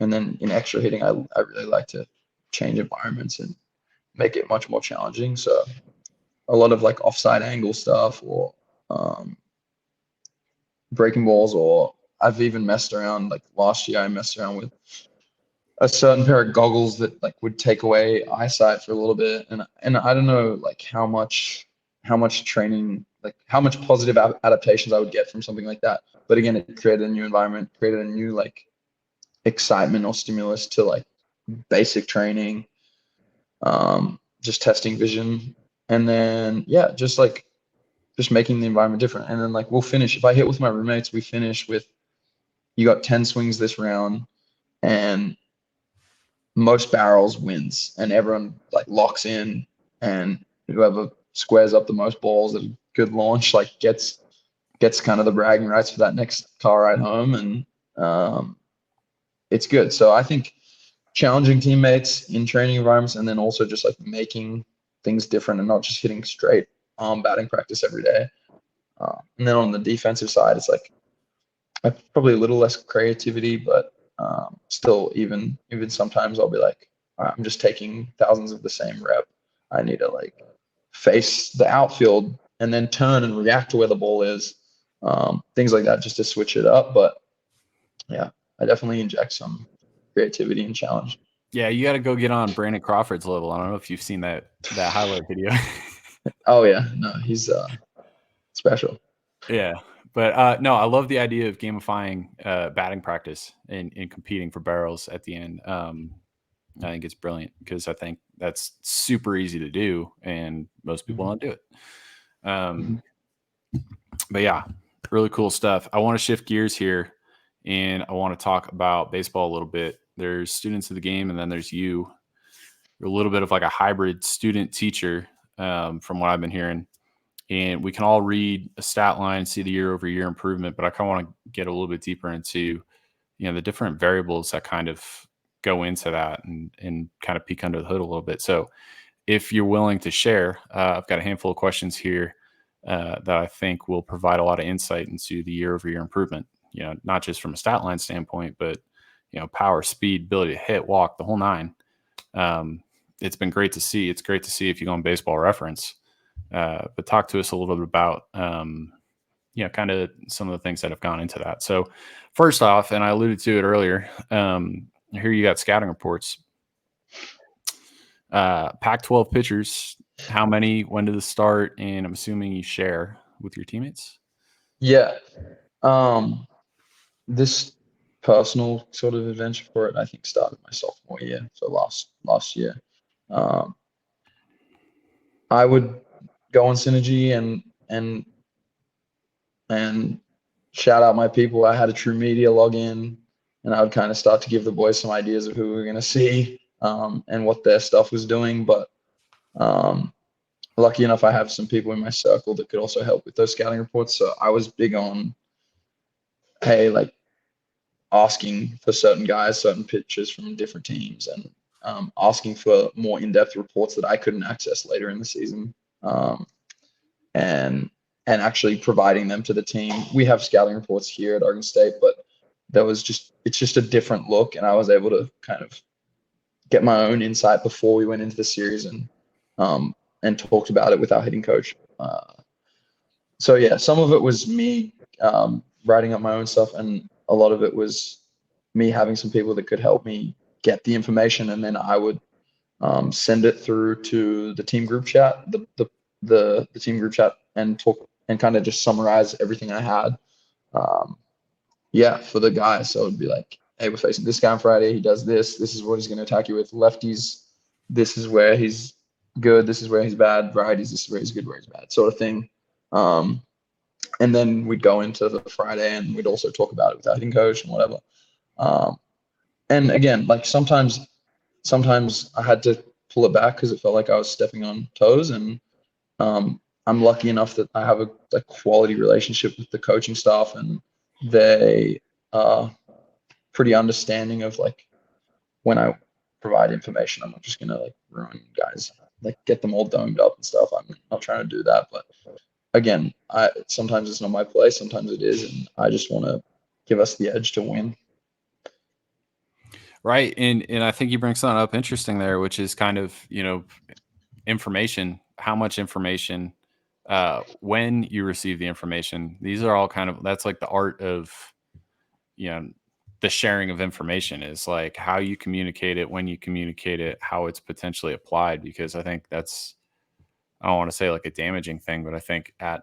and then in extra hitting, I really like to change environments and make it much more challenging. So a lot of like offside angle stuff, or um, breaking balls, or I've even messed around. Like last year, I messed around with a certain pair of goggles that like would take away eyesight for a little bit, and I don't know like how much training, like how much positive adaptations I would get from something like that. But again, it created a new environment, created a new like excitement or stimulus to like basic training, just testing vision, and then yeah, just making the environment different. And then like we'll finish, if I hit with my roommates, we finish with, you got 10 swings this round, and most barrels wins, and everyone like locks in, and whoever squares up the most balls at a good launch like gets kind of the bragging rights for that next car ride home. And it's good. So I think challenging teammates in training environments, and then also just like making things different and not just hitting straight arm batting practice every day. And then on the defensive side, it's like probably a little less creativity, but still, even sometimes I'll be like, all right, I'm just taking thousands of the same rep. I need to like face the outfield and then turn and react to where the ball is, things like that, just to switch it up. But yeah, I definitely inject some creativity and challenge. Yeah, you got to go get on Brandon Crawford's level. I don't know if you've seen that highlight video. Oh yeah, no, he's special. Yeah. But no, I love the idea of gamifying batting practice and competing for barrels at the end. I think it's brilliant because I think that's super easy to do, and most people don't do it. But yeah, really cool stuff. I want to shift gears here, and I want to talk about baseball a little bit. There's students of the game, and then there's you. You're a little bit of like a hybrid student teacher, from what I've been hearing. And we can all read a stat line, see the year-over-year improvement, but I kind of want to get a little bit deeper into, the different variables that kind of go into that, and kind of peek under the hood a little bit. So if you're willing to share, I've got a handful of questions here that I think will provide a lot of insight into the year-over-year improvement, not just from a stat line standpoint, but, power, speed, ability to hit, walk, the whole nine. It's been great to see. It's great to see if you go on Baseball Reference. But talk to us a little bit about, kind of some of the things that have gone into that. So first off, and I alluded to it earlier, here you got scouting reports. Pac-12 pitchers, how many, when did this start? And I'm assuming you share with your teammates. Yeah. This personal sort of adventure for it, I think, started my sophomore year, so last year. I would go on Synergy and shout out my people. I had a True Media login, and I would kind of start to give the boys some ideas of who we were going to see. and what their stuff was doing. But lucky enough, I have some people in my circle that could also help with those scouting reports. So I was big on, hey, like asking for certain guys, certain pitchers from different teams, and asking for more in-depth reports that I couldn't access later in the season, and actually providing them to the team. We have scouting reports here at Oregon State, but it's just a different look, and I was able to kind of get my own insight before we went into the series and talked about it with our hitting coach. So yeah, some of it was me writing up my own stuff, and a lot of it was me having some people that could help me get the information, and then I would send it through to the team group chat, the team group chat, and talk and kind of just summarize everything I had. For the guys. So it would be like, hey, we're facing this guy on Friday. He does this. This is what he's going to attack you with. Lefties, this is where he's good. This is where he's bad. Righties, this is where he's good, where he's bad, sort of thing. And then we'd go into the Friday, and we'd also talk about it with our hitting coach and whatever. And again, like sometimes I had to pull it back because it felt like I was stepping on toes. And I'm lucky enough that I have a quality relationship with the coaching staff, and they are pretty understanding of like when I provide information. I'm not just gonna like ruin guys, like get them all domed up and stuff. I'm not trying to do that, but again, sometimes it's not my place, sometimes it is, and I just want to give us the edge to win. Right, and I think you bring something up interesting there, which is kind of, information. How much information, when you receive the information. These are all kind of, that's like the art of, the sharing of information, is like how you communicate it, when you communicate it, how it's potentially applied. Because I think that's, I don't want to say like a damaging thing, but I think at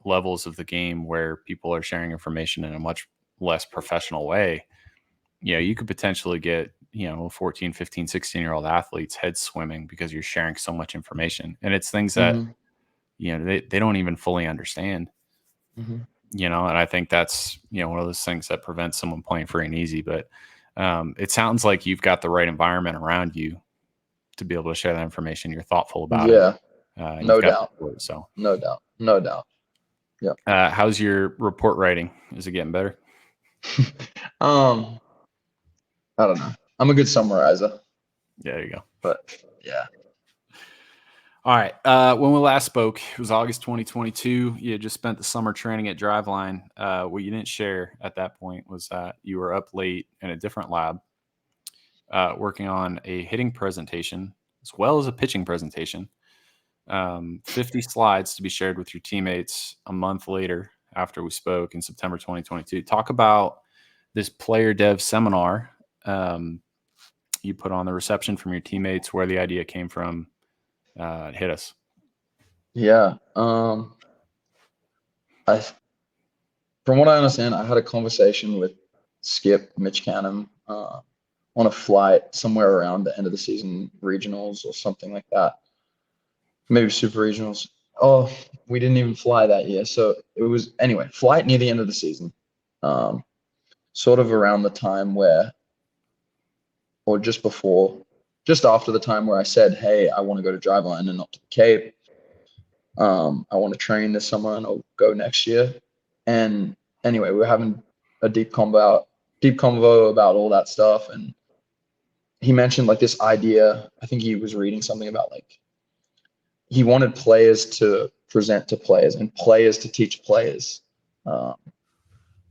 levels of the game where people are sharing information in a much less professional way, you could potentially get, 14, 15, 16-year-old athletes head swimming because you're sharing so much information. And it's things that, they don't even fully understand, and I think that's, one of those things that prevents someone playing free and easy. But it sounds like you've got the right environment around you to be able to share that information. You're thoughtful about it. No doubt. So no doubt. Yeah. How's your report writing? Is it getting better? I don't know. I'm a good summarizer. Yeah, there you go. But yeah. All right. When we last spoke, it was August 2022. You had just spent the summer training at Driveline. What you didn't share at that point was that you were up late in a different lab, working on a hitting presentation as well as a pitching presentation. 50 slides to be shared with your teammates a month later after we spoke in September 2022. Talk about this player dev seminar you put on, the reception from your teammates, where the idea came from. Hit us. Yeah. From what I understand, I had a conversation with Skip, Mitch Canham, on a flight somewhere around the end of the season, regionals or something like that. Maybe super regionals. Oh, we didn't even fly that year. So it was, anyway, flight near the end of the season. Sort of around the time where, or just after the time where I said, hey, I want to go to Driveline and not to the Cape. I want to train this summer and I'll go next year. And anyway, we were having a deep convo about all that stuff. And he mentioned like this idea. I think he was reading something about like, he wanted players to present to players and players to teach players,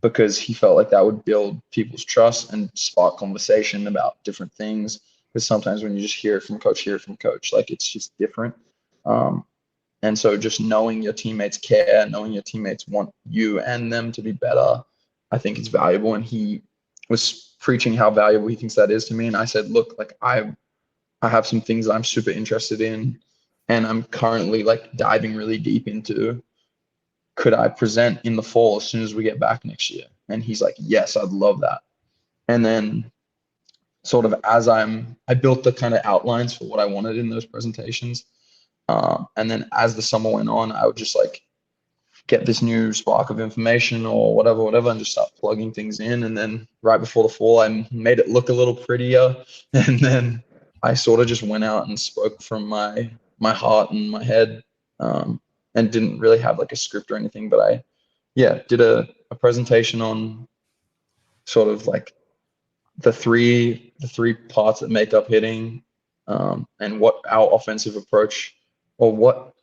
because he felt like that would build people's trust and spark conversation about different things. Because sometimes when you just hear it from coach, like it's just different. And so just knowing your teammates care, knowing your teammates want you and them to be better, I think it's valuable. And he was preaching how valuable he thinks that is to me. And I said, look, like I have some things I'm super interested in, and I'm currently like diving really deep into. Could I present in the fall as soon as we get back next year? And he's like, yes, I'd love that. And then sort of as I built the kind of outlines for what I wanted in those presentations. And then as the summer went on, I would just like get this new spark of information or whatever, and just start plugging things in. And then right before the fall, I made it look a little prettier. And then I sort of just went out and spoke from my heart and my head, and didn't really have like a script or anything. But I did a presentation on sort of like the three parts that make up hitting, and what our offensive approach, or what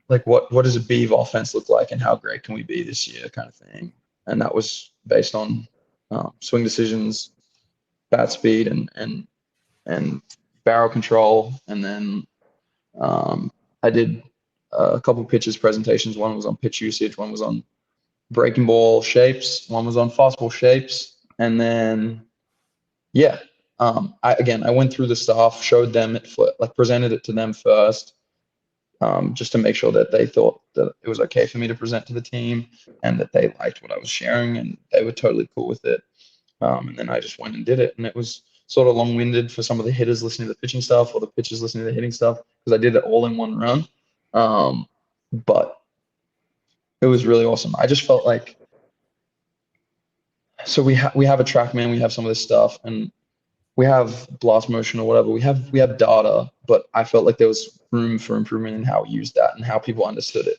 does a Beaver offense look like, and how great can we be this year, kind of thing. And that was based on swing decisions, bat speed, and barrel control. And then I did a couple pitches presentations. One was on pitch usage, one was on breaking ball shapes, one was on fastball shapes. And then I went through the stuff, showed them it, like presented it to them first, just to make sure that they thought that it was okay for me to present to the team, and that they liked what I was sharing, and they were totally cool with it. And then I just went and did it, and it was sort of long-winded for some of the hitters listening to the pitching stuff, or the pitchers listening to the hitting stuff, because I did it all in one run. But it was really awesome. I just felt like, so we have a TrackMan, we have some of this stuff, and we have blast motion or whatever. We have data, but I felt like there was room for improvement in how we used that and how people understood it,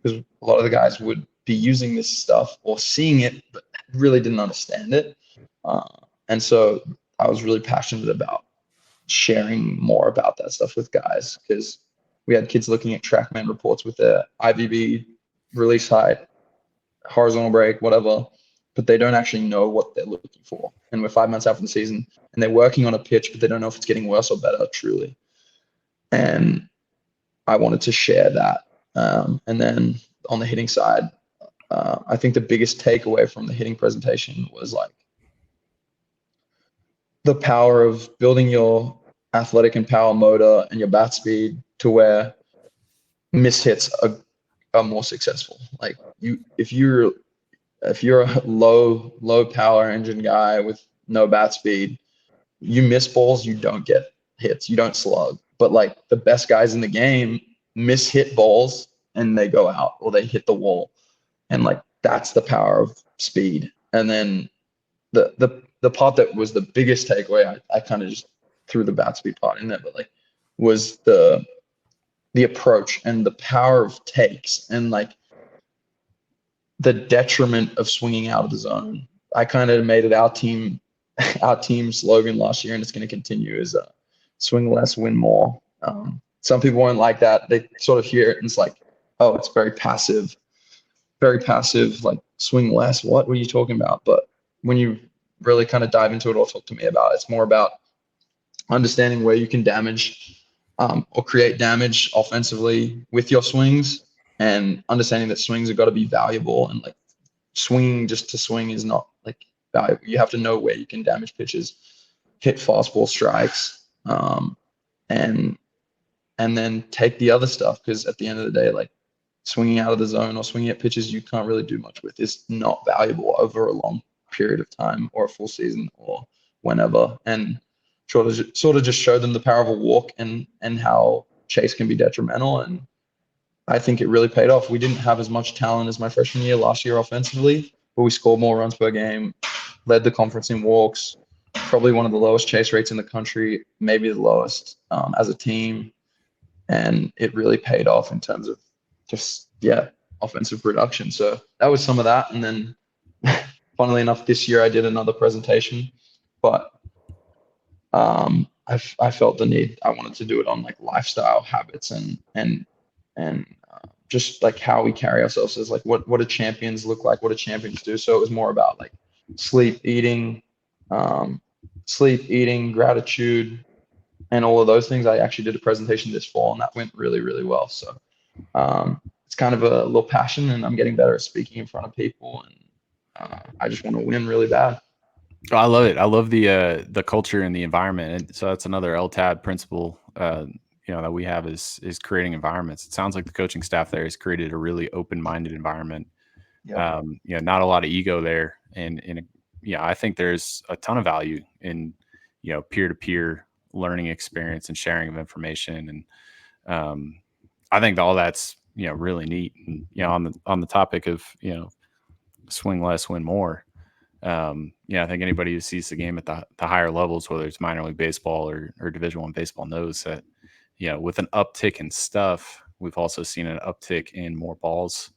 because a lot of the guys would be using this stuff or seeing it, but really didn't understand it. And so I was really passionate about sharing more about that stuff with guys, because we had kids looking at TrackMan reports with their IVB, release height, horizontal break, whatever, but they don't actually know what they're looking for. And we're 5 months out from the season, and they're working on a pitch, but they don't know if it's getting worse or better, truly. And I wanted to share that. And then on the hitting side, I think the biggest takeaway from the hitting presentation was like the power of building your athletic and power motor and your bat speed to where missed hits are more successful. Like if you're a low power engine guy with no bat speed, you miss balls, you don't get hits, you don't slug. But like the best guys in the game miss hit balls and they go out, or they hit the wall. And like that's the power of speed. And then the part that was the biggest takeaway, I kind of just threw the bat speed part in there, but like was the approach and the power of takes, and like the detriment of swinging out of the zone. I kind of made it our team slogan last year, and it's going to continue, is swing less, win more. Some people won't like that. They sort of hear it and it's like, oh, it's very passive, like swing less. What were you talking about? But when you really kind of dive into it or talk to me about it, it's more about understanding where you can damage or create damage offensively with your swings, and understanding that swings have got to be valuable, and like swinging just to swing is not like valuable. You have to know where you can damage pitches, hit fastball strikes, and then take the other stuff, because at the end of the day, like swinging out of the zone or swinging at pitches you can't really do much with is not valuable over a long period of time or a full season or whenever. And sort of just show them the power of a walk and how chase can be detrimental. And I think it really paid off. We didn't have as much talent as my freshman year last year offensively, but we scored more runs per game, led the conference in walks, probably one of the lowest chase rates in the country, maybe the lowest as a team. And it really paid off in terms of just, offensive production. So that was some of that. And then funnily enough, this year I did another presentation, but I felt the need. I wanted to do it on like lifestyle habits and just like how we carry ourselves, as like what do champions look like, what do champions do. So it was more about like sleep, eating, gratitude, and all of those things. I actually did a presentation this fall, and that went really, really well. So it's kind of a little passion, and I'm getting better at speaking in front of people, and I just want to win really bad. I love it. I love the culture and the environment. And so that's another LTAD principle, that we have is creating environments. It sounds like the coaching staff there has created a really open-minded environment. Yep. Not a lot of ego there. And I think there's a ton of value in, peer-to-peer learning experience and sharing of information. And I think all that's, really neat. And, on the topic of, swing less, win more. I think anybody who sees the game at the higher levels, whether it's minor league baseball or Division I baseball, knows that, with an uptick in stuff, we've also seen an uptick in more balls.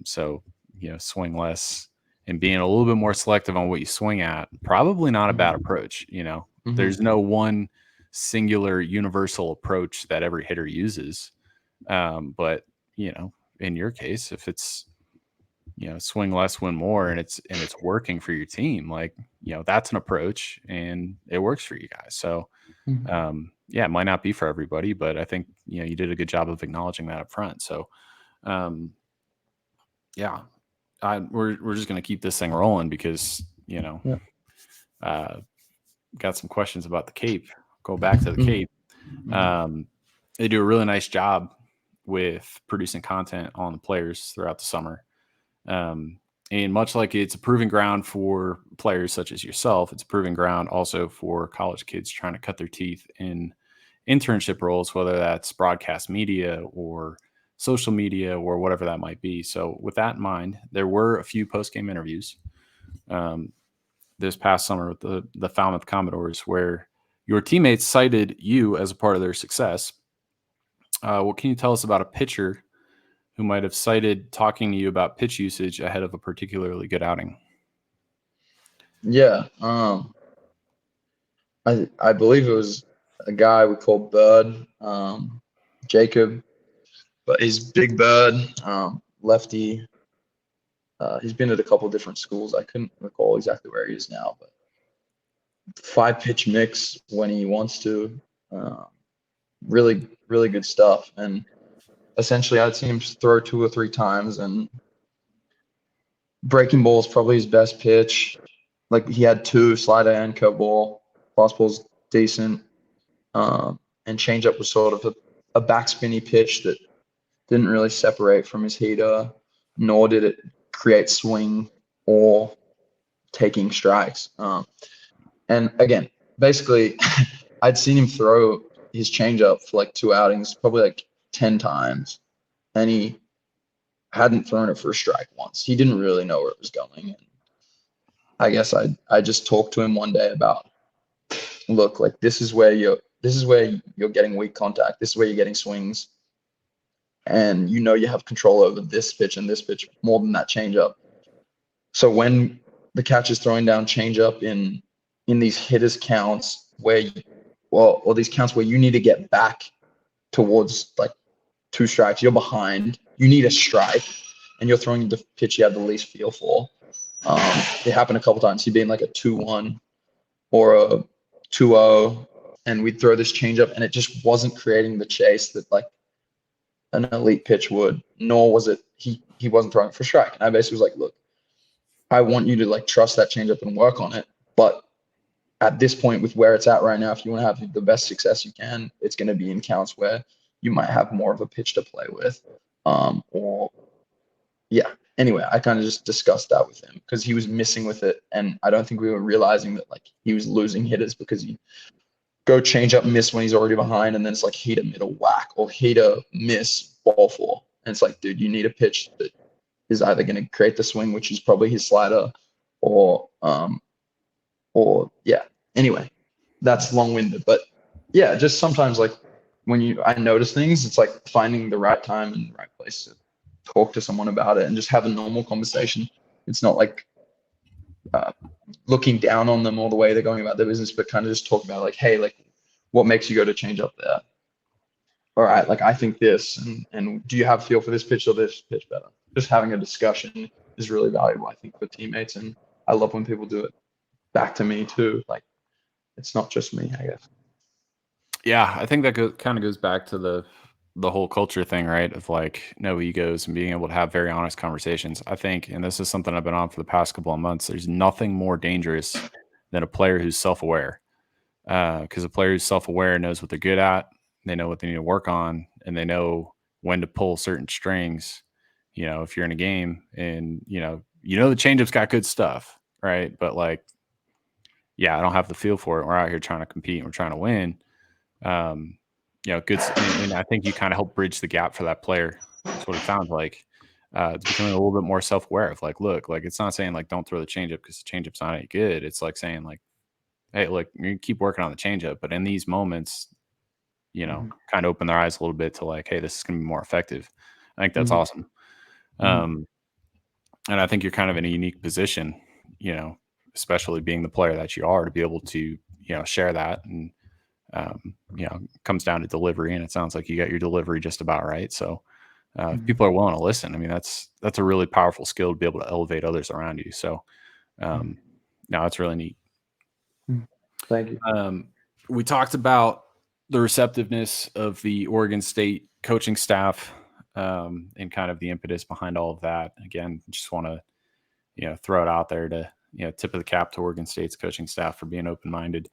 So, swing less and being a little bit more selective on what you swing at, probably not a bad approach. There's no one singular universal approach that every hitter uses. But, in your case, if it's, swing less, win more, and it's working for your team, like, that's an approach and it works for you guys. So, it might not be for everybody, but I think, you did a good job of acknowledging that up front. So, we're just going to keep this thing rolling because, got some questions about the Cape. Go back to the Cape. They do a really nice job with producing content on the players throughout the summer. And much like it's a proving ground for players such as yourself, it's a proving ground also for college kids trying to cut their teeth in internship roles, whether that's broadcast media or social media or whatever that might be. So with that in mind, there were a few post-game interviews this past summer with the Falmouth Commodores where your teammates cited you as a part of their success. What can you tell us about a pitcher who might have cited talking to you about pitch usage ahead of a particularly good outing? Yeah. I believe it was a guy we called Bird, Jacob, but he's Big Bird, lefty. He's been at a couple of different schools. I couldn't recall exactly where he is now, but 5-pitch mix when he wants to. Really, really good stuff. And essentially, I'd seen him throw 2 or 3 times, and breaking ball is probably his best pitch. Like, he had 2, slider and curveball. Fastball's decent. And changeup was sort of a backspinny pitch that didn't really separate from his heater, nor did it create swing or taking strikes. And again, basically, I'd seen him throw his changeup for like 2 outings, probably like 10 times, and he hadn't thrown it for a strike once. He didn't really know where it was going. And I guess I just talked to him one day about, look, like, this is where you're getting weak contact. This is where you're getting swings. And you have control over this pitch and this pitch more than that changeup. So when the catcher's throwing down changeup in these hitters counts or these counts where you need to get back towards like 2 strikes, you're behind, you need a strike, and you're throwing the pitch you have the least feel for. It happened a couple times. He'd be in like a 2-1 or a 2-0, and we'd throw this changeup, and it just wasn't creating the chase that like an elite pitch would, nor was it he wasn't throwing it for strike. And I basically was like, look, I want you to like trust that changeup and work on it, but at this point with where it's at right now, if you want to have the best success you can, it's going to be in counts where you might have more of a pitch to play with. Anyway, I kind of just discussed that with him because he was missing with it, and I don't think we were realizing that like he was losing hitters because he go change up miss when he's already behind, and then it's like heater middle whack or heater miss ball 4. And it's like, dude, you need a pitch that is either going to create the swing, which is probably his slider, or anyway, that's long-winded, but yeah, just sometimes like when I notice things, it's like finding the right time and the right place to talk to someone about it and just have a normal conversation. It's not like looking down on them all the way they're going about their business, but kind of just talk about like, hey, like, what makes you go to change up there? All right, like, I think this, and do you have a feel for this pitch or this pitch better? Just having a discussion is really valuable, I think, for teammates, and I love when people do it back to me too. Like, it's not just me, I guess. Yeah, I think that kind of goes back to the whole culture thing, right? Of like no egos and being able to have very honest conversations. I think, and this is something I've been on for the past couple of months, there's nothing more dangerous than a player who's self-aware. Because a player who's self-aware knows what they're good at, they know what they need to work on, and they know when to pull certain strings. If you're in a game and the changeup's got good stuff, right? But like, yeah, I don't have the feel for it. We're out here trying to compete and we're trying to win. Good. And I think you kind of help bridge the gap for that player. That's what it sounds like. it's becoming a little bit more self-aware of like, look, like it's not saying like don't throw the changeup because the changeup's not any good. It's like saying like, hey, look, you keep working on the changeup, but in these moments, you know, kind of open their eyes a little bit to like, hey, this is going to be more effective. I think that's awesome. And I think you're kind of in a unique position, you know, especially being the player that you are, to be able to, you know, share that. And, you know, it comes down to delivery, and it sounds like you got your delivery just about right. So if people are willing to listen, I mean, that's a really powerful skill to be able to elevate others around you. So no, it's really neat. Thank you. We talked about the receptiveness of the Oregon State coaching staff, and kind of the impetus behind all of that. Again, just want to, you know, throw it out there to, you know, tip of the cap to Oregon State's coaching staff for being open-minded.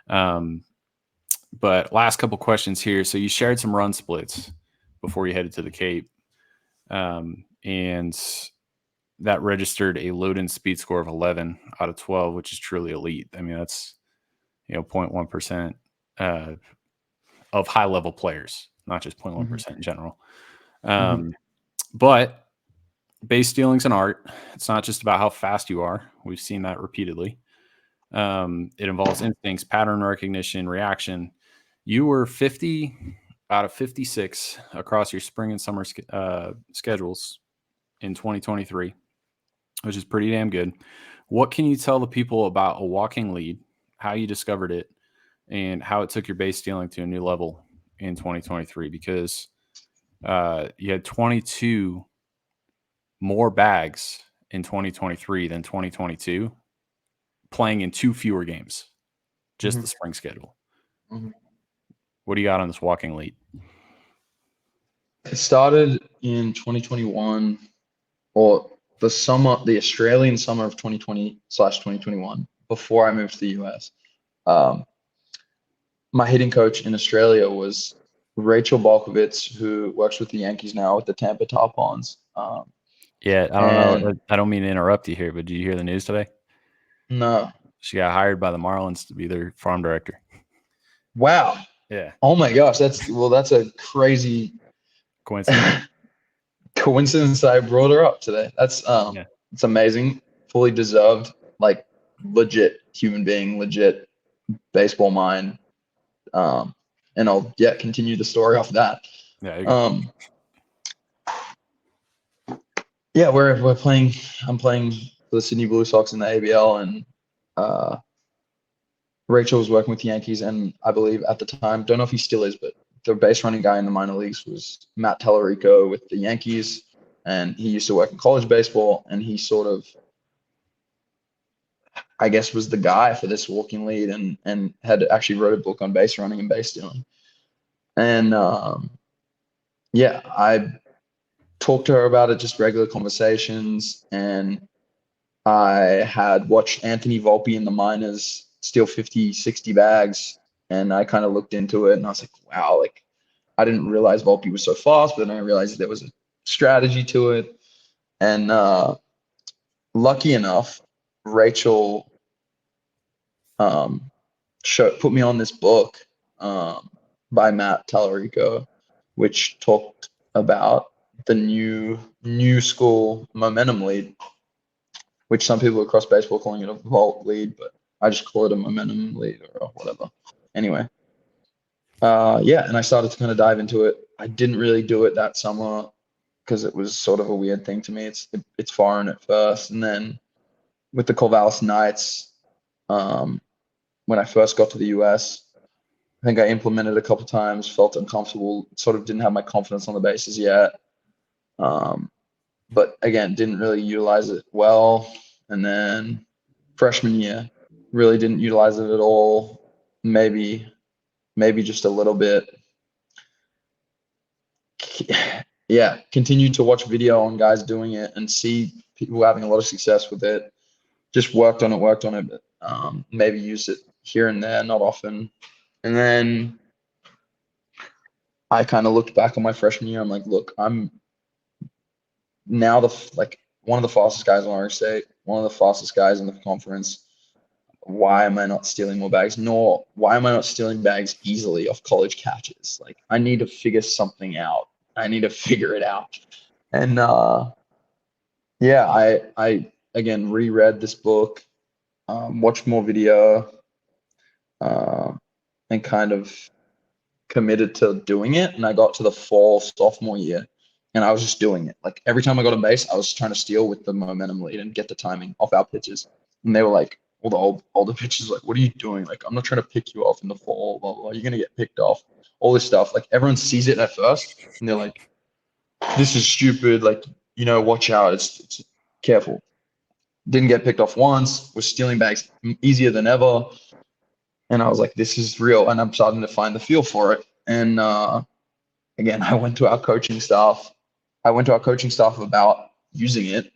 But last couple questions here. So you shared some run splits before you headed to the Cape, and that registered a Loden speed score of 11 out of 12, which is truly elite. I mean, that's, you know, 0.1% of high level players, not just 0.1% in general. But base stealing's an art. It's not just about how fast you are. We've seen that repeatedly. It involves instincts, pattern recognition, reaction. You were 50 out of 56 across your spring and summer schedules in 2023, which is pretty damn good. What can you tell the people about a walking lead, how you discovered it, and how it took your base stealing to a new level in 2023? Because you had 22 more bags in 2023 than 2022, playing in 2 fewer games, just the spring schedule. What do you got on this walking lead? It started in 2021, or the Australian summer of 2020/2021, before I moved to the US. My hitting coach in Australia was Rachel Balkovitz, who works with the Yankees now with the Tampa Top-Ons. Yeah, I don't know. I don't mean to interrupt you here, but did you hear the news today? No. She got hired by the Marlins to be their farm director. Wow. Yeah. Oh my gosh, that's a crazy coincidence. Coincidence that I brought her up today. That's It's amazing. Fully deserved. Like legit human being, legit baseball mind. And I'll continue the story off that. Yeah. We're playing. I'm playing for the Sydney Blue Sox in the ABL, and Rachel was working with the Yankees, and I believe at the time, don't know if he still is, but the base running guy in the minor leagues was Matt Tellerico with the Yankees, and he used to work in college baseball, and he sort of, I guess, was the guy for this walking lead, and had actually wrote a book on base running and base stealing. And I talked to her about it, just regular conversations, and I had watched Anthony Volpe in the minors steal 50, 60 bags, and I kind of looked into it, and I was like, wow, like I didn't realize Volpe was so fast, but then I realized there was a strategy to it. And lucky enough, Rachel put me on this book by Matt Tallarico, which talked about the new school momentum lead, which some people across baseball calling it a vault lead, but I just call it a momentum lead or whatever. Anyway, and I started to kind of dive into it. I didn't really do it that summer because it was sort of a weird thing to me. It's foreign at first, and then with the Corvallis Knights, when I first got to the US, I think I implemented a couple times, felt uncomfortable, sort of didn't have my confidence on the bases yet. But again, didn't really utilize it well. And then freshman year, really didn't utilize it at all. Maybe just a little bit. Yeah, continued to watch video on guys doing it and see people having a lot of success with it. Just worked on it, but maybe used it here and there, not often. And then I kind of looked back on my freshman year. I'm like, look, I'm now one of the fastest guys on Oregon State, one of the fastest guys in the conference. Why am I not stealing more bags? Nor why am I not stealing bags easily off college catches? Like, I need to figure something out. I need to figure it out. And yeah, I again reread this book, watched more video, uh, and kind of committed to doing it. And I got to the fall sophomore year, and I was just doing it. Like every time I got a base, I was trying to steal with the momentum lead and get the timing off our pitches. And they were like, all the older pitchers, like, what are you doing? Like, I'm not trying to pick you off in the fall. Blah, blah, blah. You're gonna get picked off. All this stuff. Like everyone sees it at first, and they're like, this is stupid. Like, watch out. It's careful. Didn't get picked off once. Was stealing bags easier than ever. And I was like, this is real. And I'm starting to find the feel for it. And again, I went to our coaching staff. About using it.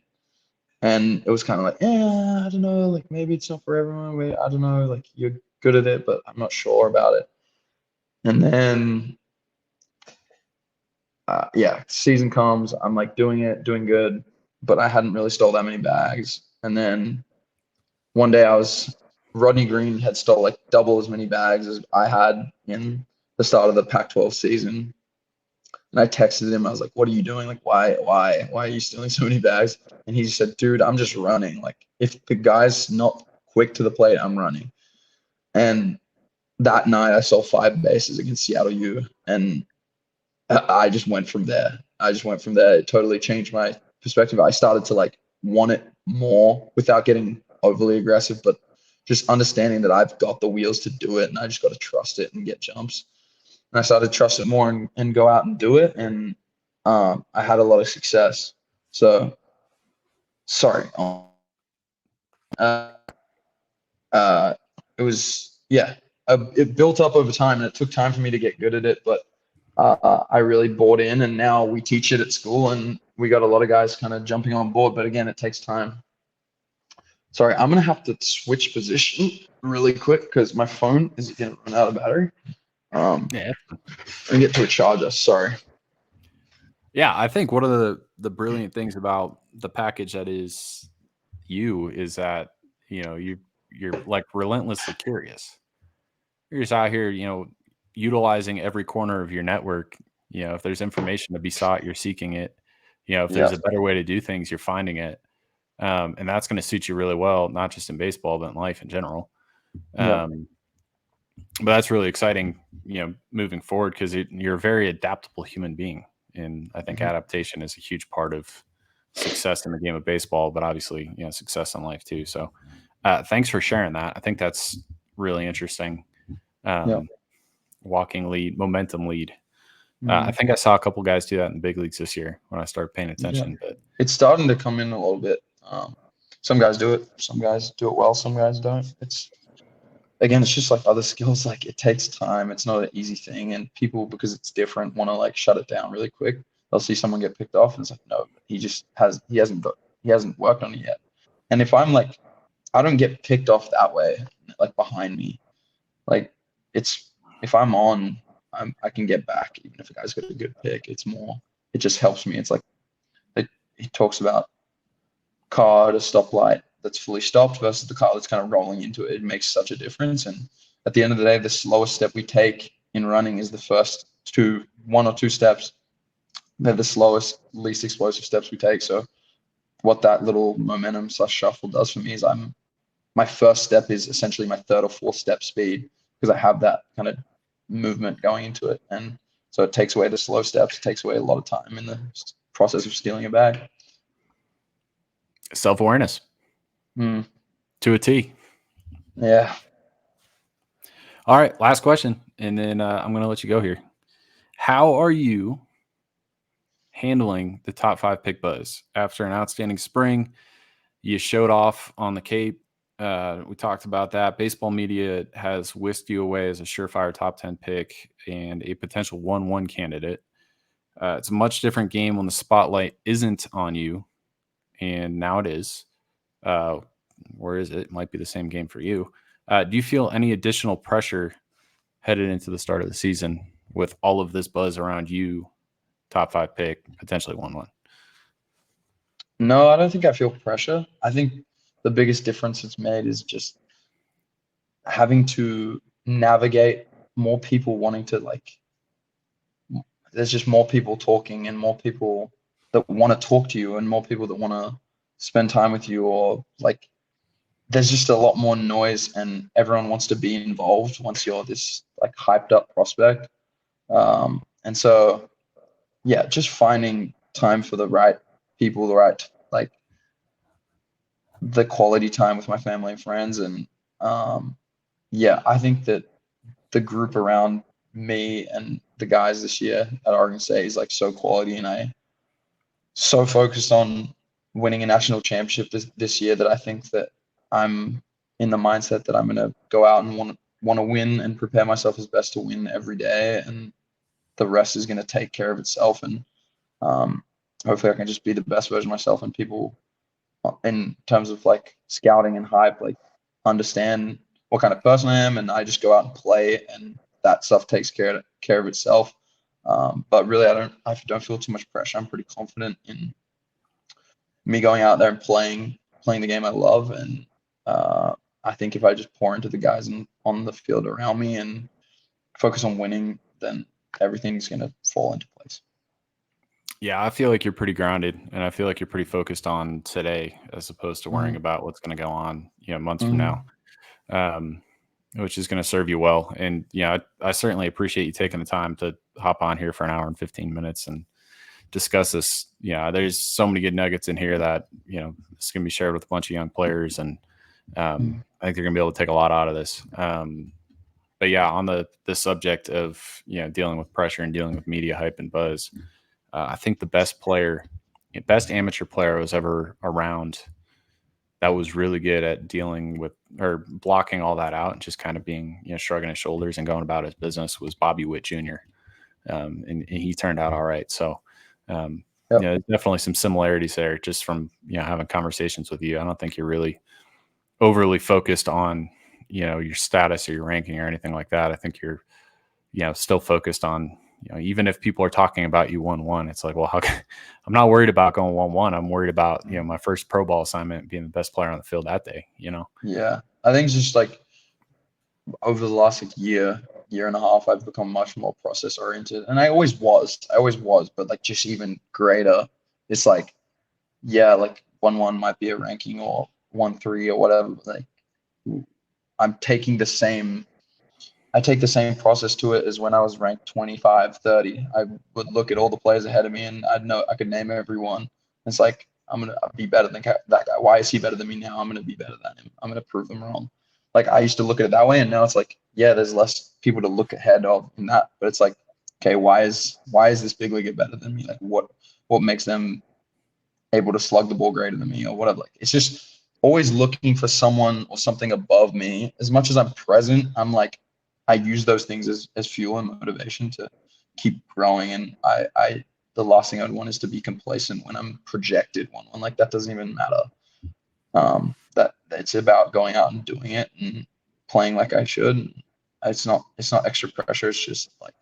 And it was kind of like, yeah, I don't know. Like, maybe it's not for everyone. I don't know. Like, you're good at it, but I'm not sure about it. And then, yeah, season comes. I'm like doing good, but I hadn't really stole that many bags. And then one day Rodney Green had stole like double as many bags as I had in the start of the Pac-12 season. And I texted him. I was like, what are you doing? Like, why are you stealing so many bags? And he said, dude, I'm just running. Like, if the guy's not quick to the plate, I'm running. And that night I saw 5 bases against Seattle U, and I just went from there. It totally changed my perspective. I started to like want it more without getting overly aggressive, but just understanding that I've got the wheels to do it, and I just got to trust it and get jumps. And I started to trust it more and go out and do it, and I had a lot of success. So, sorry. It was, yeah, it built up over time, and it took time for me to get good at it, but I really bought in, and now we teach it at school, and we got a lot of guys kind of jumping on board, but again, it takes time. Sorry, I'm going to have to switch position really quick because my phone is going to run out of battery. Yeah. And get to a charger. Sorry. Yeah, I think one of the brilliant things about the package that is you is that, you're like relentlessly curious. You're just out here, utilizing every corner of your network. If there's information to be sought, you're seeking it. If there's a better way to do things, you're finding it. And that's going to suit you really well, not just in baseball, but in life in general. But that's really exciting, moving forward, because you're a very adaptable human being. And I think adaptation is a huge part of success in the game of baseball, but obviously, success in life too. So thanks for sharing that. I think that's really interesting. Walking lead, momentum lead. I think I saw a couple guys do that in the big leagues this year when I started paying attention. But it's starting to come in a little bit. Some guys do it. Some guys do it well. Some guys don't. It's just like other skills. Like, it takes time. It's not an easy thing. And people, because it's different, want to like shut it down really quick. They'll see someone get picked off, and it's like, no, he hasn't worked on it yet. And if I'm like, I don't get picked off that way, like behind me. Like, if I'm on, I can get back even if a guy's got a good pick. It just helps me. It's like he talks about car at a stoplight that's fully stopped versus the car that's kind of rolling into it. It makes such a difference. And at the end of the day, the slowest step we take in running is the first 1 or 2 steps. They're the slowest, least explosive steps we take. So what that little momentum / shuffle does for me is my first step is essentially my 3rd or 4th step speed, because I have that kind of movement going into it. And so it takes away the slow steps. It takes away a lot of time in the process of stealing a bag. Self-awareness to a T. Yeah. All right, last question, and then I'm going to let you go here. How are you handling the top 5 pick buzz after an outstanding spring? You showed off on the Cape. We talked about that. Baseball media has whisked you away as a surefire top 10 pick and a potential 1-1 candidate. It's a much different game when the spotlight isn't on you, and now it is. Where is it? It might be the same game for you. Do you feel any additional pressure headed into the start of the season with all of this buzz around you, top 5 pick, potentially 1-1? No, I don't think I feel pressure. I think the biggest difference it's made is just having to navigate more people wanting to, like, there's just more people talking and more people that want to talk to you and more people that want to spend time with you, or like there's just a lot more noise and everyone wants to be involved once you're this like hyped up prospect. And so, yeah, just finding time for the right people, the right, like the quality time with my family and friends. And yeah, I think that the group around me and the guys this year at Oregon State is like so quality, and I so focused on winning a national championship this year that I think that I'm in the mindset that I'm going to go out and want to win and prepare myself as best to win every day, and the rest is going to take care of itself. And hopefully I can just be the best version of myself, and people in terms of like scouting and hype, like understand what kind of person I am, and I just go out and play, and that stuff takes care of itself. But really, I don't feel too much pressure. I'm pretty confident in me going out there and playing the game I love. And I think if I just pour into the guys on the field around me and focus on winning, then everything's going to fall into place. Yeah, I feel like you're pretty grounded, and I feel like you're pretty focused on today as opposed to worrying about what's going to go on, months from now, which is going to serve you well. And I certainly appreciate you taking the time to hop on here for an hour and 15 minutes and discuss this. There's so many good nuggets in here that it's going to be shared with a bunch of young players, and I think they're going to be able to take a lot out of this. But yeah, on the subject of dealing with pressure and dealing with media hype and buzz. I think the best amateur player I was ever around that was really good at dealing with or blocking all that out and just kind of being, shrugging his shoulders and going about his business was Bobby Witt Jr. And he turned out all right. So, there's definitely some similarities there just from, having conversations with you. I don't think you're really overly focused on, your status or your ranking or anything like that. I think you're, still focused on, even if people are talking about you 1-1, it's like, well, I'm not worried about going 1-1. I'm worried about, my first pro ball assignment being the best player on the field that day, Yeah. I think it's just like over the last year and a half, I've become much more process oriented, and I always was, but like just even greater. It's like, yeah, like 1-1 might be a ranking or 1-3 or whatever. But like I take the same process to it as when I was ranked 25, 30. I would look at all the players ahead of me, and I could name everyone. It's like, I'm going to be better than that guy. Why is he better than me now? I'm going to be better than him. I'm going to prove them wrong. Like, I used to look at it that way, and now it's like, yeah, there's less people to look ahead of in that. But it's like, okay, why is this big leaguer better than me? Like, what makes them able to slug the ball greater than me or whatever? Like, it's just always looking for someone or something above me. As much as I'm present, I'm like, I use those things as fuel and motivation to keep growing. And the last thing I'd want is to be complacent when I'm projected 1-1. Like, that doesn't even matter. That it's about going out and doing it and playing like I should. It's not extra pressure. It's just like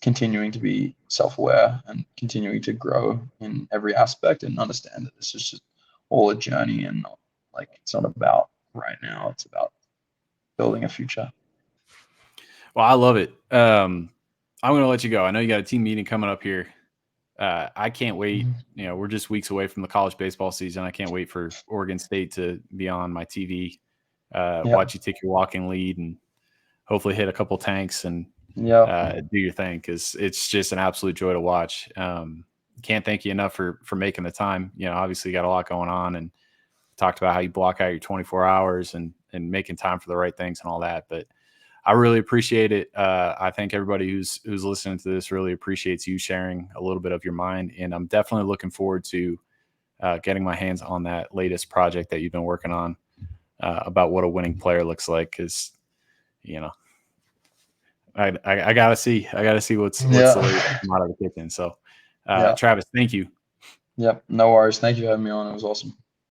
continuing to be self-aware and continuing to grow in every aspect and understand that this is just all a journey, and not like, it's not about right now. It's about building a future. Well, I love it. I'm going to let you go. I know you got a team meeting coming up here. I can't wait. We're just weeks away from the college baseball season. I can't wait for Oregon State to be on my TV, watch you take your walking lead and hopefully hit a couple tanks and do your thing, because it's just an absolute joy to watch. Can't thank you enough for making the time. Obviously you got a lot going on, and talked about how you block out your 24 hours and making time for the right things and all that. But I really appreciate it. I think everybody who's listening to this really appreciates you sharing a little bit of your mind. And I'm definitely looking forward to getting my hands on that latest project that you've been working on about what a winning player looks like. Because, I gotta see what's the latest out of the kitchen. So, Travis, thank you. Yep. No worries. Thank you for having me on. It was awesome.